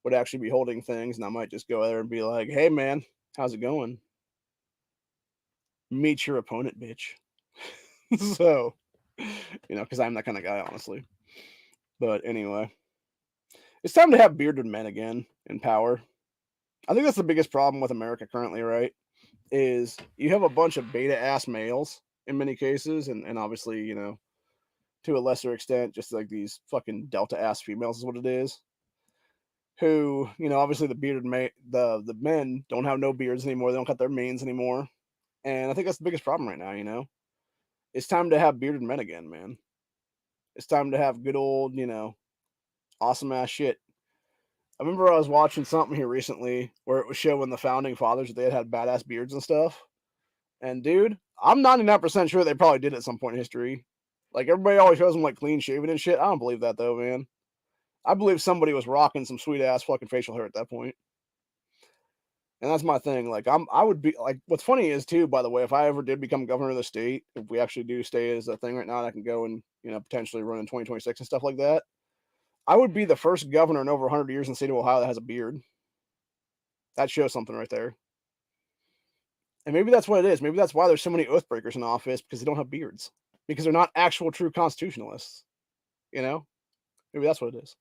would actually be holding things, and I might just go there and be like, "Hey, man, how's it going? Meet your opponent, bitch." So, because I'm that kind of guy, honestly. But anyway, it's time to have bearded men again in power. I think that's the biggest problem with America currently, right? Is you have a bunch of beta ass males in many cases, and obviously, to a lesser extent, just like these fucking delta ass females is what it is. Who, obviously the bearded the men don't have no beards anymore. They don't cut their manes anymore. And I think that's the biggest problem right now. It's time to have bearded men again, man. It's time to have good old, awesome ass shit. I remember I was watching something here recently where it was showing the founding fathers that they had badass beards and stuff. And dude, I'm 99% sure they probably did at some point in history. Like everybody always shows them like clean shaven and shit. I don't believe that though, man. I believe somebody was rocking some sweet ass fucking facial hair at that point. And that's my thing. Like I would be like, what's funny is too, by the way, if I ever did become governor of the state, if we actually do stay as a thing right now, and I can go and potentially run in 2026 and stuff like that, I would be the first governor in over 100 years in the state of Ohio that has a beard. That shows something right there. And maybe that's what it is. Maybe that's why there's so many oath breakers in office, because they don't have beards, because they're not actual true constitutionalists. Maybe that's what it is.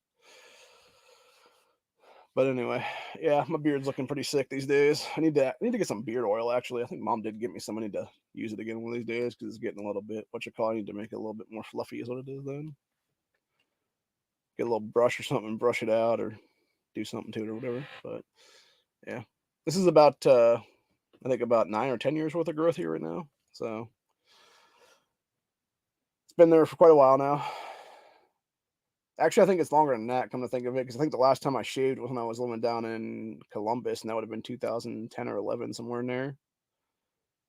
But anyway, yeah, my beard's looking pretty sick these days. I need to get some beard oil. Actually, I think Mom did get me some. I need to use it again one of these days because it's getting a little bit. I need to make it a little bit more fluffy. Is what it is. Then get a little brush or something, brush it out, or do something to it or whatever. But yeah, this is about I think about 9 or 10 years worth of growth here right now. So it's been there for quite a while now. Actually, I think it's longer than that, come to think of it, because I think the last time I shaved was when I was living down in Columbus, and that would have been 2010 or 11, somewhere in there.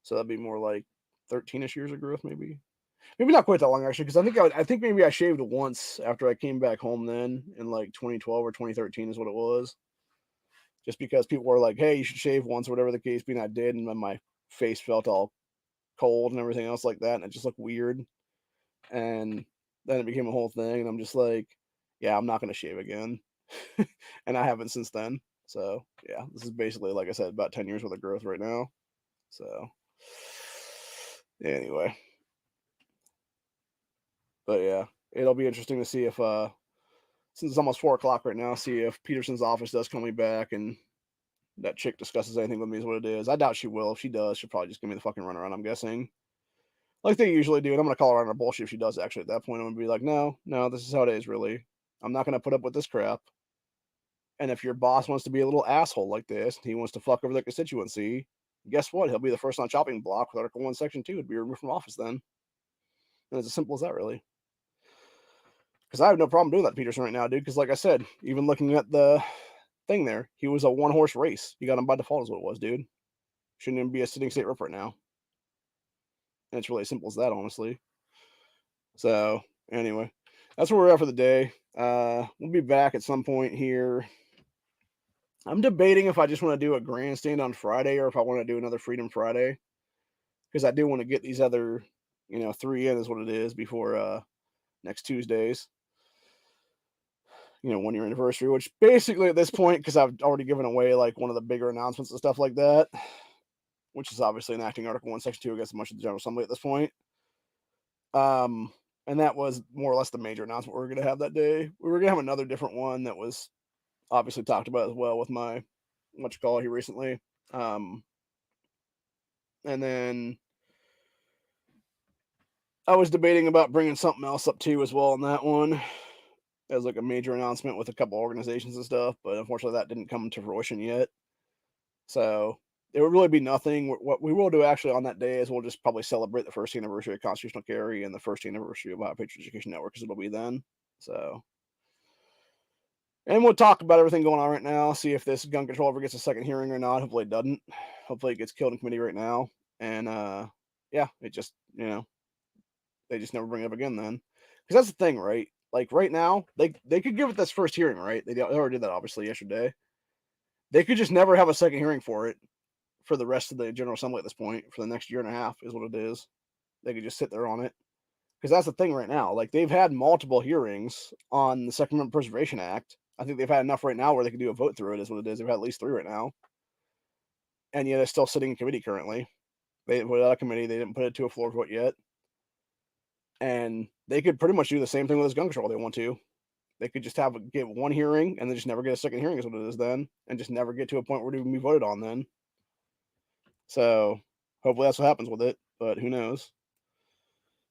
So that'd be more like 13-ish years of growth, maybe. Maybe not quite that long, actually, because I think maybe I shaved once after I came back home then in like 2012 or 2013 is what it was. Just because people were like, hey, you should shave once, or whatever the case being, I did, and then my face felt all cold and everything else like that, and it just looked weird. And then it became a whole thing, and I'm just like, yeah, I'm not going to shave again. And I haven't since then. So, yeah, this is basically, like I said, about 10 years worth of growth right now. So, anyway. But yeah, it'll be interesting to see if, since it's almost 4 o'clock right now, see if Peterson's office does call me back and that chick discusses anything with me is what it is. I doubt she will. If she does, she'll probably just give me the fucking runaround, I'm guessing. Like they usually do. And I'm going to call her on her bullshit if she does, actually. At that point, I'm going to be like, no, this is how it is, really. I'm not going to put up with this crap. And if your boss wants to be a little asshole like this, he wants to fuck over the constituency, guess what? He'll be the first on chopping block with Article 1, Section 2 to be removed from office then. And it's as simple as that, really. Because I have no problem doing that to Peterson right now, dude. Because like I said, even looking at the thing there, he was a one-horse race. You got him by default is what it was, dude. Shouldn't even be a sitting state rep right now. And it's really as simple as that, honestly. So, anyway, that's where we're at for the day. We'll be back at some point here. I'm debating if I just want to do a grandstand on Friday or if I want to do another Freedom Friday. Because I do want to get these other, 3 in is what it is before next Tuesday's, 1 year anniversary, which basically at this point, because I've already given away like one of the bigger announcements and stuff like that, which is obviously enacting Article 1, Section 2 against much of the General Assembly at this point. And that was more or less the major announcement we were going to have that day. We were going to have another different one that was obviously talked about as well with my here recently. And then I was debating about bringing something else up too as well on that one as like a major announcement with a couple organizations and stuff, but unfortunately that didn't come to fruition yet. So it would really be nothing. What we will do actually on that day is we'll just probably celebrate the first anniversary of Constitutional Carry and the first anniversary of Ohio Patriot Education Network, because it'll be then. So, and we'll talk about everything going on right now, see if this gun control ever gets a second hearing or not. Hopefully it doesn't. Hopefully it gets killed in committee right now. And yeah, it just, they just never bring it up again then. Because that's the thing, right? Like right now, they could give it this first hearing, right? They already did that obviously yesterday. They could just never have a second hearing for it for the rest of the General Assembly at this point, for the next year and a half is what it is. They could just sit there on it. Because that's the thing right now. Like they've had multiple hearings on the Second Amendment Preservation Act. I think they've had enough right now where they can do a vote through it, is what it is. They've had at least 3 right now. And yet it's still sitting in committee currently. They didn't put it out of committee. They didn't put it to a floor vote yet. And they could pretty much do the same thing with this gun control if they want to. They could just get one hearing and then just never get a second hearing is what it is then. And just never get to a point where it can be voted on then. So hopefully that's what happens with it, but who knows.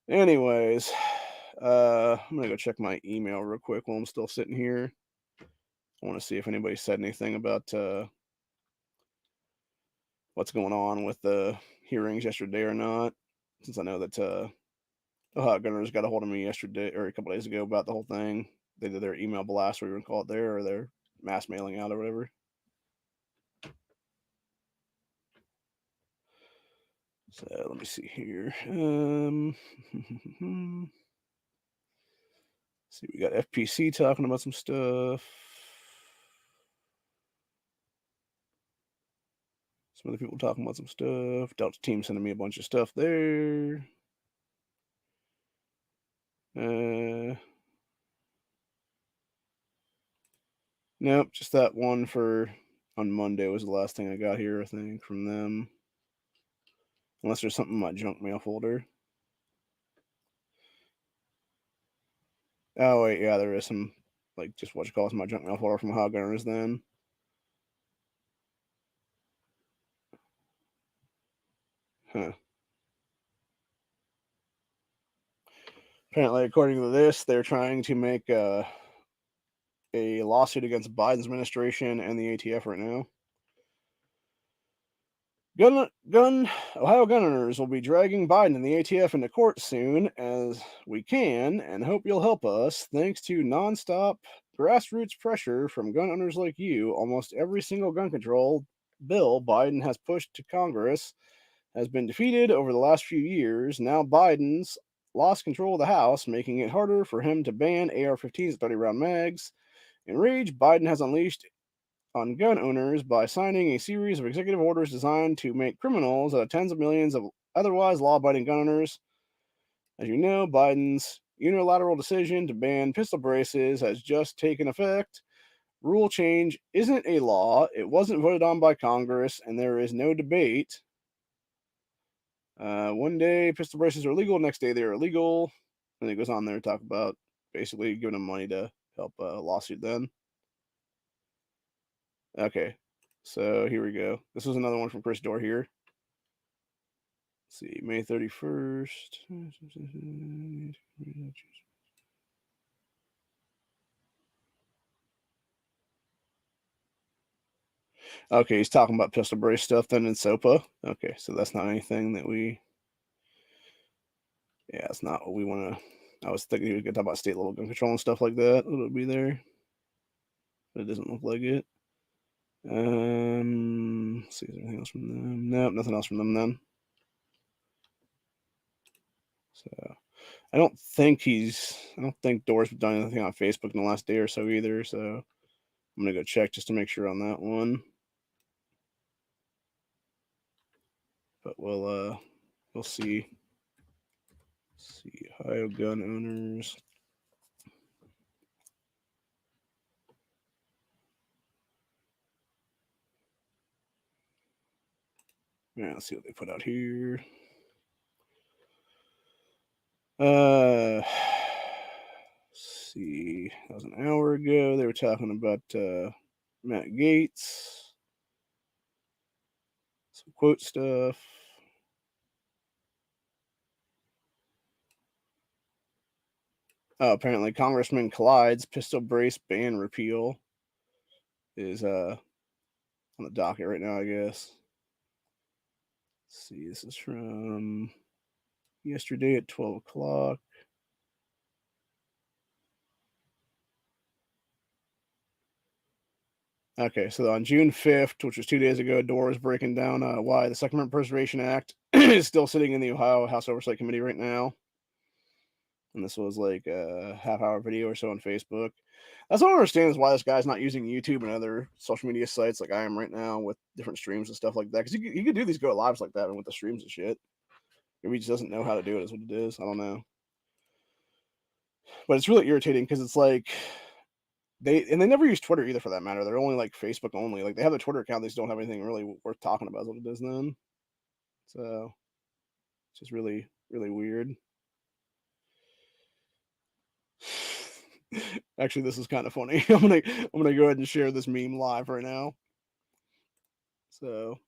Anyways, I'm gonna go check my email real quick while I'm still sitting here. I want to see if anybody said anything about what's going on with the hearings yesterday or not, since I know that Ohio Gunners got a hold of me yesterday or a couple days ago about the whole thing. They did their email blast, whatever you want to call it there, or their mass mailing out or whatever. So let me see here. See, we got FPC talking about some stuff. Some other people talking about some stuff. Delta team sending me a bunch of stuff there. Nope, just that one for on Monday was the last thing I got here, I think, from them. Unless there's something in my junk mail folder. Oh, wait, yeah, there is some, like, just what you call it, my junk mail folder from Ohio Gunners then. Huh. Apparently, according to this, they're trying to make a lawsuit against Biden's administration and the ATF right now. Ohio gun owners will be dragging Biden and the ATF into court soon as we can, and hope you'll help us. Thanks to nonstop grassroots pressure from gun owners like you, almost every single gun control bill Biden has pushed to Congress has been defeated over the last few years. Now Biden's lost control of the House, making it harder for him to ban AR-15s 30-round mags. Enraged, Biden has unleashed on gun owners by signing a series of executive orders designed to make criminals out of tens of millions of otherwise law-abiding gun owners. As you know, Biden's unilateral decision to ban pistol braces has just taken effect. Rule change isn't a law. It wasn't voted on by Congress, and there is no debate. One day, pistol braces are legal. Next day, they're illegal. And it goes on there to talk about basically giving them money to help a lawsuit then. Okay, so here we go. This was another one from Chris Dorr here. Let's see, May 31st. Okay, he's talking about pistol brace stuff then in SOPA. Okay, so that's not anything that we... Yeah, it's not what we want to... I was thinking he was going to talk about state level gun control and stuff like that. It'll be there. But it doesn't look like it. Let's see, is there anything else from them? Nope, nothing else from them then. So I don't think Dorr's done anything on Facebook in the last day or so either. So I'm gonna go check just to make sure on that one. But we'll see. Let's see, Ohio gun owners. Yeah, let's see what they put out here. Let's see. That was an hour ago. They were talking about Matt Gaetz. Some quote stuff. Oh, apparently Congressman Clyde's pistol brace ban repeal is on the docket right now, I guess. Let's see, this is from yesterday at 12 o'clock. Okay, so on June 5th, which was 2 days ago, Dora was breaking down why the Second Amendment Preservation Act is still sitting in the Ohio House Oversight Committee right now. And this was like a half-hour video or so on Facebook. That's what I don't understand is why this guy's not using YouTube and other social media sites like I am right now with different streams and stuff like that. Because he could do these go lives like that and with the streams and shit. Maybe he just doesn't know how to do it, is what it is. I don't know. But it's really irritating because it's like they never use Twitter either for that matter. They're only like Facebook only. Like they have a Twitter account, they just don't have anything really worth talking about, is what it is then. So it's just really, really weird. Actually, this is kind of funny. I'm gonna go ahead and share this meme live right now. So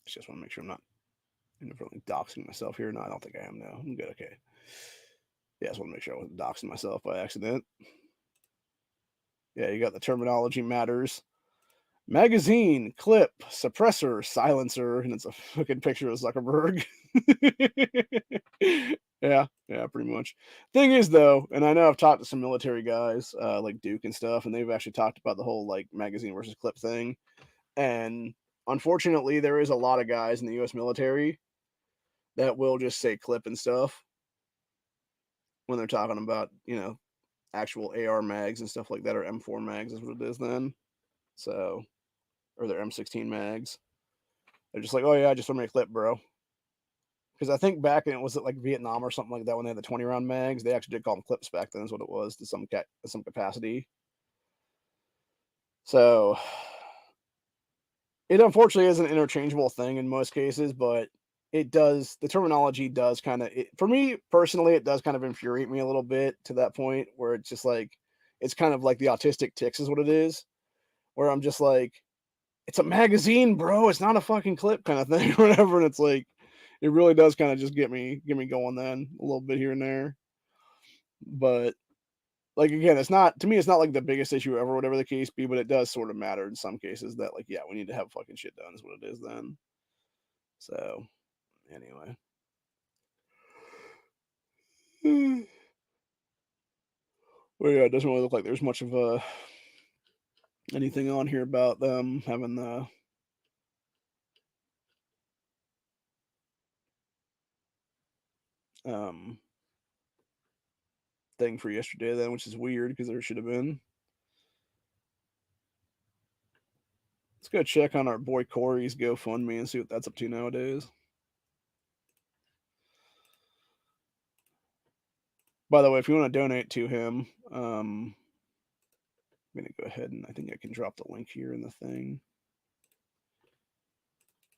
I just want to make sure I'm not inadvertently doxing myself here. No, I don't think I am. No, I'm good. Okay. Yeah, I just want to make sure I wasn't doxing myself by accident. Yeah, you got the terminology matters. Magazine, clip, suppressor, silencer, and it's a fucking picture of Zuckerberg. Yeah, pretty much. Thing is, though, and I know I've talked to some military guys, like Duke and stuff, and they've actually talked about the whole like magazine versus clip thing. And unfortunately, there is a lot of guys in the U.S. military that will just say clip and stuff when they're talking about, actual AR mags and stuff like that, or M4 mags is what it is then. So, or their M16 mags. They're just like, oh yeah, I just want me a clip, bro. Because I think back in, was it like Vietnam or something like that, when they had the 20 round mags, they actually did call them clips back then, is what it was, to some capacity. So it unfortunately is an interchangeable thing in most cases, but the terminology does kind of, for me personally, it does kind of infuriate me a little bit to that point where it's just like, it's kind of like the autistic tics is what it is, where I'm just like, it's a magazine, bro. It's not a fucking clip kind of thing or whatever. And it's like, it really does kind of just get me going then a little bit here and there. But like, again, it's not, to me, it's not like the biggest issue ever, whatever the case be, but it does sort of matter in some cases that, like, yeah, we need to have fucking shit done is what it is then. So anyway. Well, yeah, it doesn't really look like there's much of anything on here about them having the thing for yesterday then, which is weird because there should have been. Let's go check on our boy Corey's GoFundMe and see what that's up to nowadays. By the way, if you want to donate to him, I'm going to go ahead and I think I can drop the link here in the thing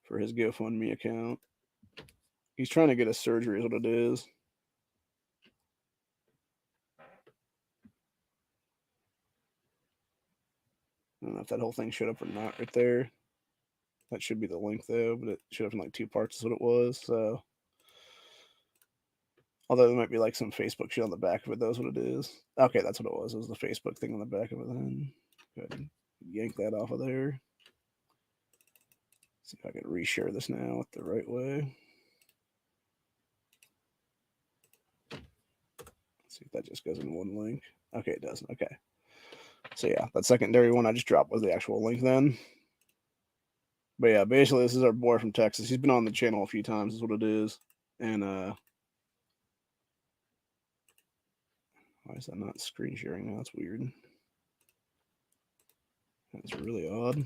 for his GoFundMe account. He's trying to get a surgery, is what it is. I don't know if that whole thing showed up or not right there. That should be the link though, but it showed up in like 2 parts is what it was. So, although there might be like some Facebook shit on the back of it, that's what it is. Okay, that's what it was. It was the Facebook thing on the back of it then. Go ahead and yank that off of there. See if I can reshare this now the right way. Let's see if that just goes in one link. Okay, it doesn't. Okay. So yeah, that secondary one I just dropped was the actual link then. But yeah, basically this is our boy from Texas. He's been on the channel a few times, is what it is. And why is that not screen sharing now? That's weird. That's really odd.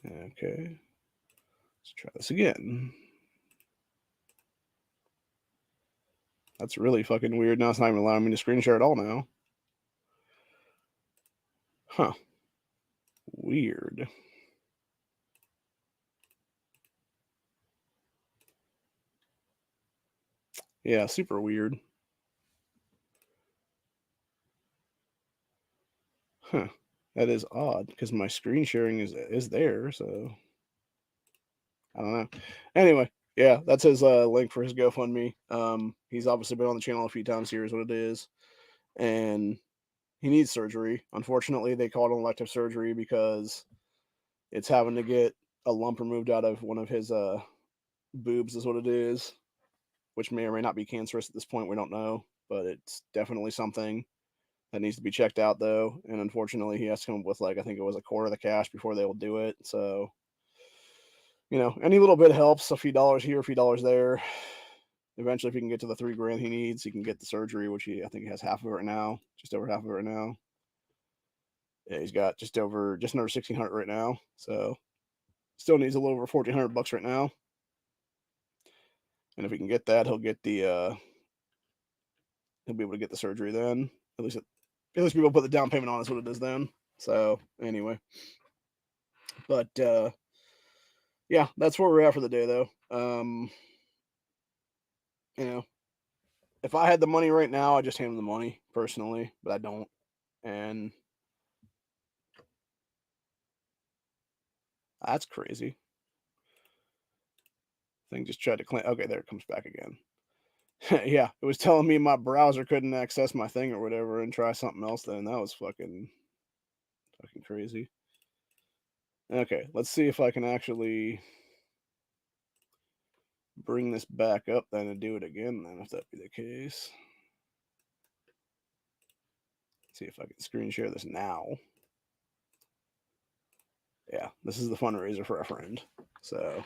Okay. Let's try this again. That's really fucking weird. Now it's not even allowing me to screen share at all now. Huh. Weird. Yeah, super weird. Huh. That is odd because my screen sharing is there, so I don't know. Anyway, Yeah, that's his link for his GoFundMe. He's obviously been on the channel a few times here, is what it is, and he needs surgery. Unfortunately, they called it elective surgery because it's having to get a lump removed out of one of his boobs, is what it is, which may or may not be cancerous at this point. We don't know, but it's definitely something that needs to be checked out, though. And unfortunately, he has to come up with like I think it was a quarter of the cash before they will do it. So any little bit helps. A few dollars here, a few dollars there. Eventually, if he can get to the $3,000 he needs, he can get the surgery, which I think he has half of it right now, just over half of it right now. Yeah, he's got just under 1,600 right now. So still needs a little over $1,400 right now. And if he can get that, he'll be able to get the surgery then. At least be able to put the down payment on is what it is then. So anyway, but yeah, that's where we're at for the day though. You know, if I had the money right now, I'd just hand him the money personally, but I don't. And that's crazy. Thing just tried to claim. Okay, there it comes back again. Yeah, it was telling me my browser couldn't access my thing or whatever and try something else then. That was fucking crazy. Okay, let's see if I can actually bring this back up then and do it again then, if that be the case. Let's see if I can screen share this now. Yeah, this is the fundraiser for a friend. So,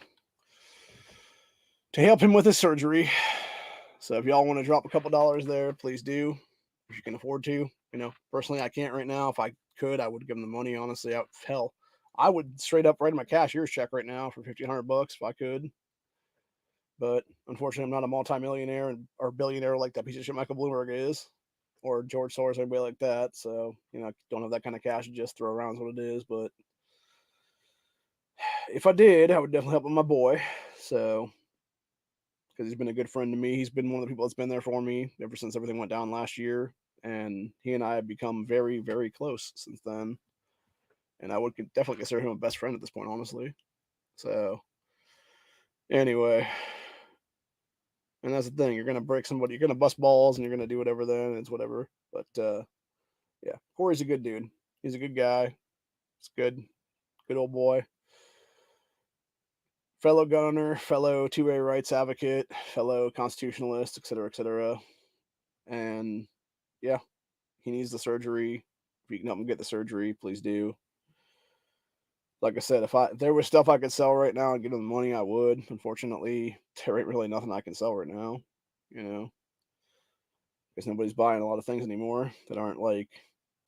to help him with his surgery. So if y'all want to drop a couple dollars there, please do. If you can afford to. Personally, I can't right now. If I could, I would give him the money, honestly. Hell, I would straight up write him a cashier's check right now for $1,500 if I could. But unfortunately, I'm not a multimillionaire or billionaire like that piece of shit Michael Bloomberg is, or George Soros, anybody like that. So, don't have that kind of cash to just throw around is what it is. But if I did, I would definitely help my boy. So, because he's been a good friend to me. He's been one of the people that's been there for me ever since everything went down last year. And he and I have become very, very close since then. And I would definitely consider him a best friend at this point, honestly. So, anyway, and that's the thing. You're gonna break somebody. You're gonna bust balls, and you're gonna do whatever. Then it's whatever. But yeah, Corey's a good dude. He's a good guy. It's good old boy. Fellow gunner, fellow two-way rights advocate, fellow constitutionalist, etc., etc. And yeah, he needs the surgery. If you can help him get the surgery, please do. Like I said, if there was stuff I could sell right now and give him the money, I would. Unfortunately, there ain't really nothing I can sell right now. Because nobody's buying a lot of things anymore that aren't like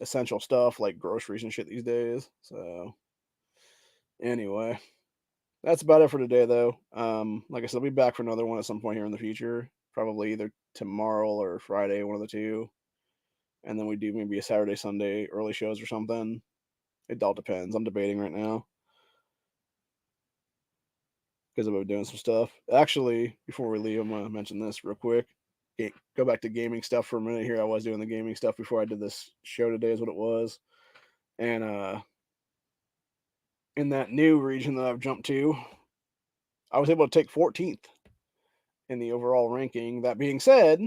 essential stuff like groceries and shit these days. So anyway, that's about it for today though. Like I said, I'll be back for another one at some point here in the future. Probably either tomorrow or Friday, one of the two. And then we do maybe a Saturday, Sunday early shows or something. It all depends. I'm debating right now because I've been doing some stuff. Actually, before we leave, I'm gonna mention this real quick. Go back to gaming stuff for a minute here. I was doing the gaming stuff before I did this show today, is what it was. And in that new region that I've jumped to, I was able to take 14th in the overall ranking. That being said,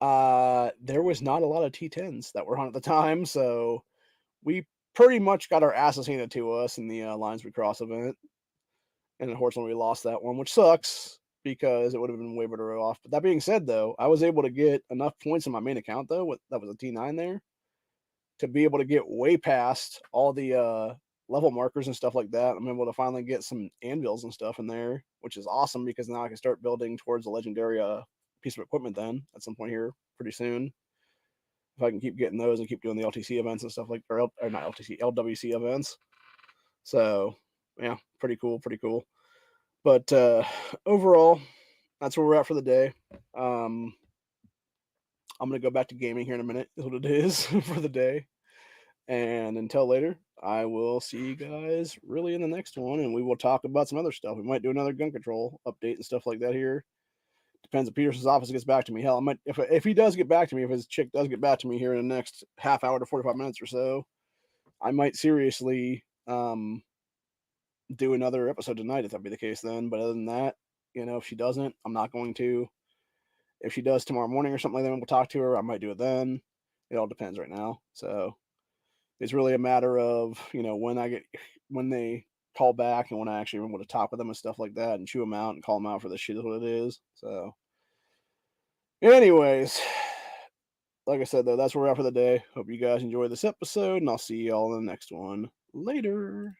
there was not a lot of T10s that were on at the time, so we pretty much got our asses handed to us in the Lines We Cross event. And unfortunately, we lost that one, which sucks because it would have been way better off. But that being said, though, I was able to get enough points in my main account, though, that was a T9 there, to be able to get way past all the level markers and stuff like that. I'm able to finally get some anvils and stuff in there, which is awesome because now I can start building towards a legendary piece of equipment then at some point here pretty soon. If I can keep getting those and keep doing the LTC events and stuff like, or not LTC, LWC events. So, yeah, pretty cool. But overall, that's where we're at for the day. I'm going to go back to gaming here in a minute, is what it is for the day. And until later, I will see you guys really in the next one, and we will talk about some other stuff. We might do another gun control update and stuff like that here. Depends if Peterson's office gets back to me. Hell, I might if he does get back to me, if his chick does get back to me here in the next half hour to 45 minutes or so, I might seriously do another episode tonight if that be the case then. But other than that, You know, if she doesn't, I'm not going to. If she does tomorrow morning or something like that, we'll talk to her. I might do it then. It all depends right now. So it's really a matter of, you know, when they call back and when I actually remember to talk with them and stuff like that and chew them out and call them out for the shit is what it is. So, anyways, like I said, though, that's where we're at for the day. Hope you guys enjoyed this episode, and I'll see y'all in the next one. Later.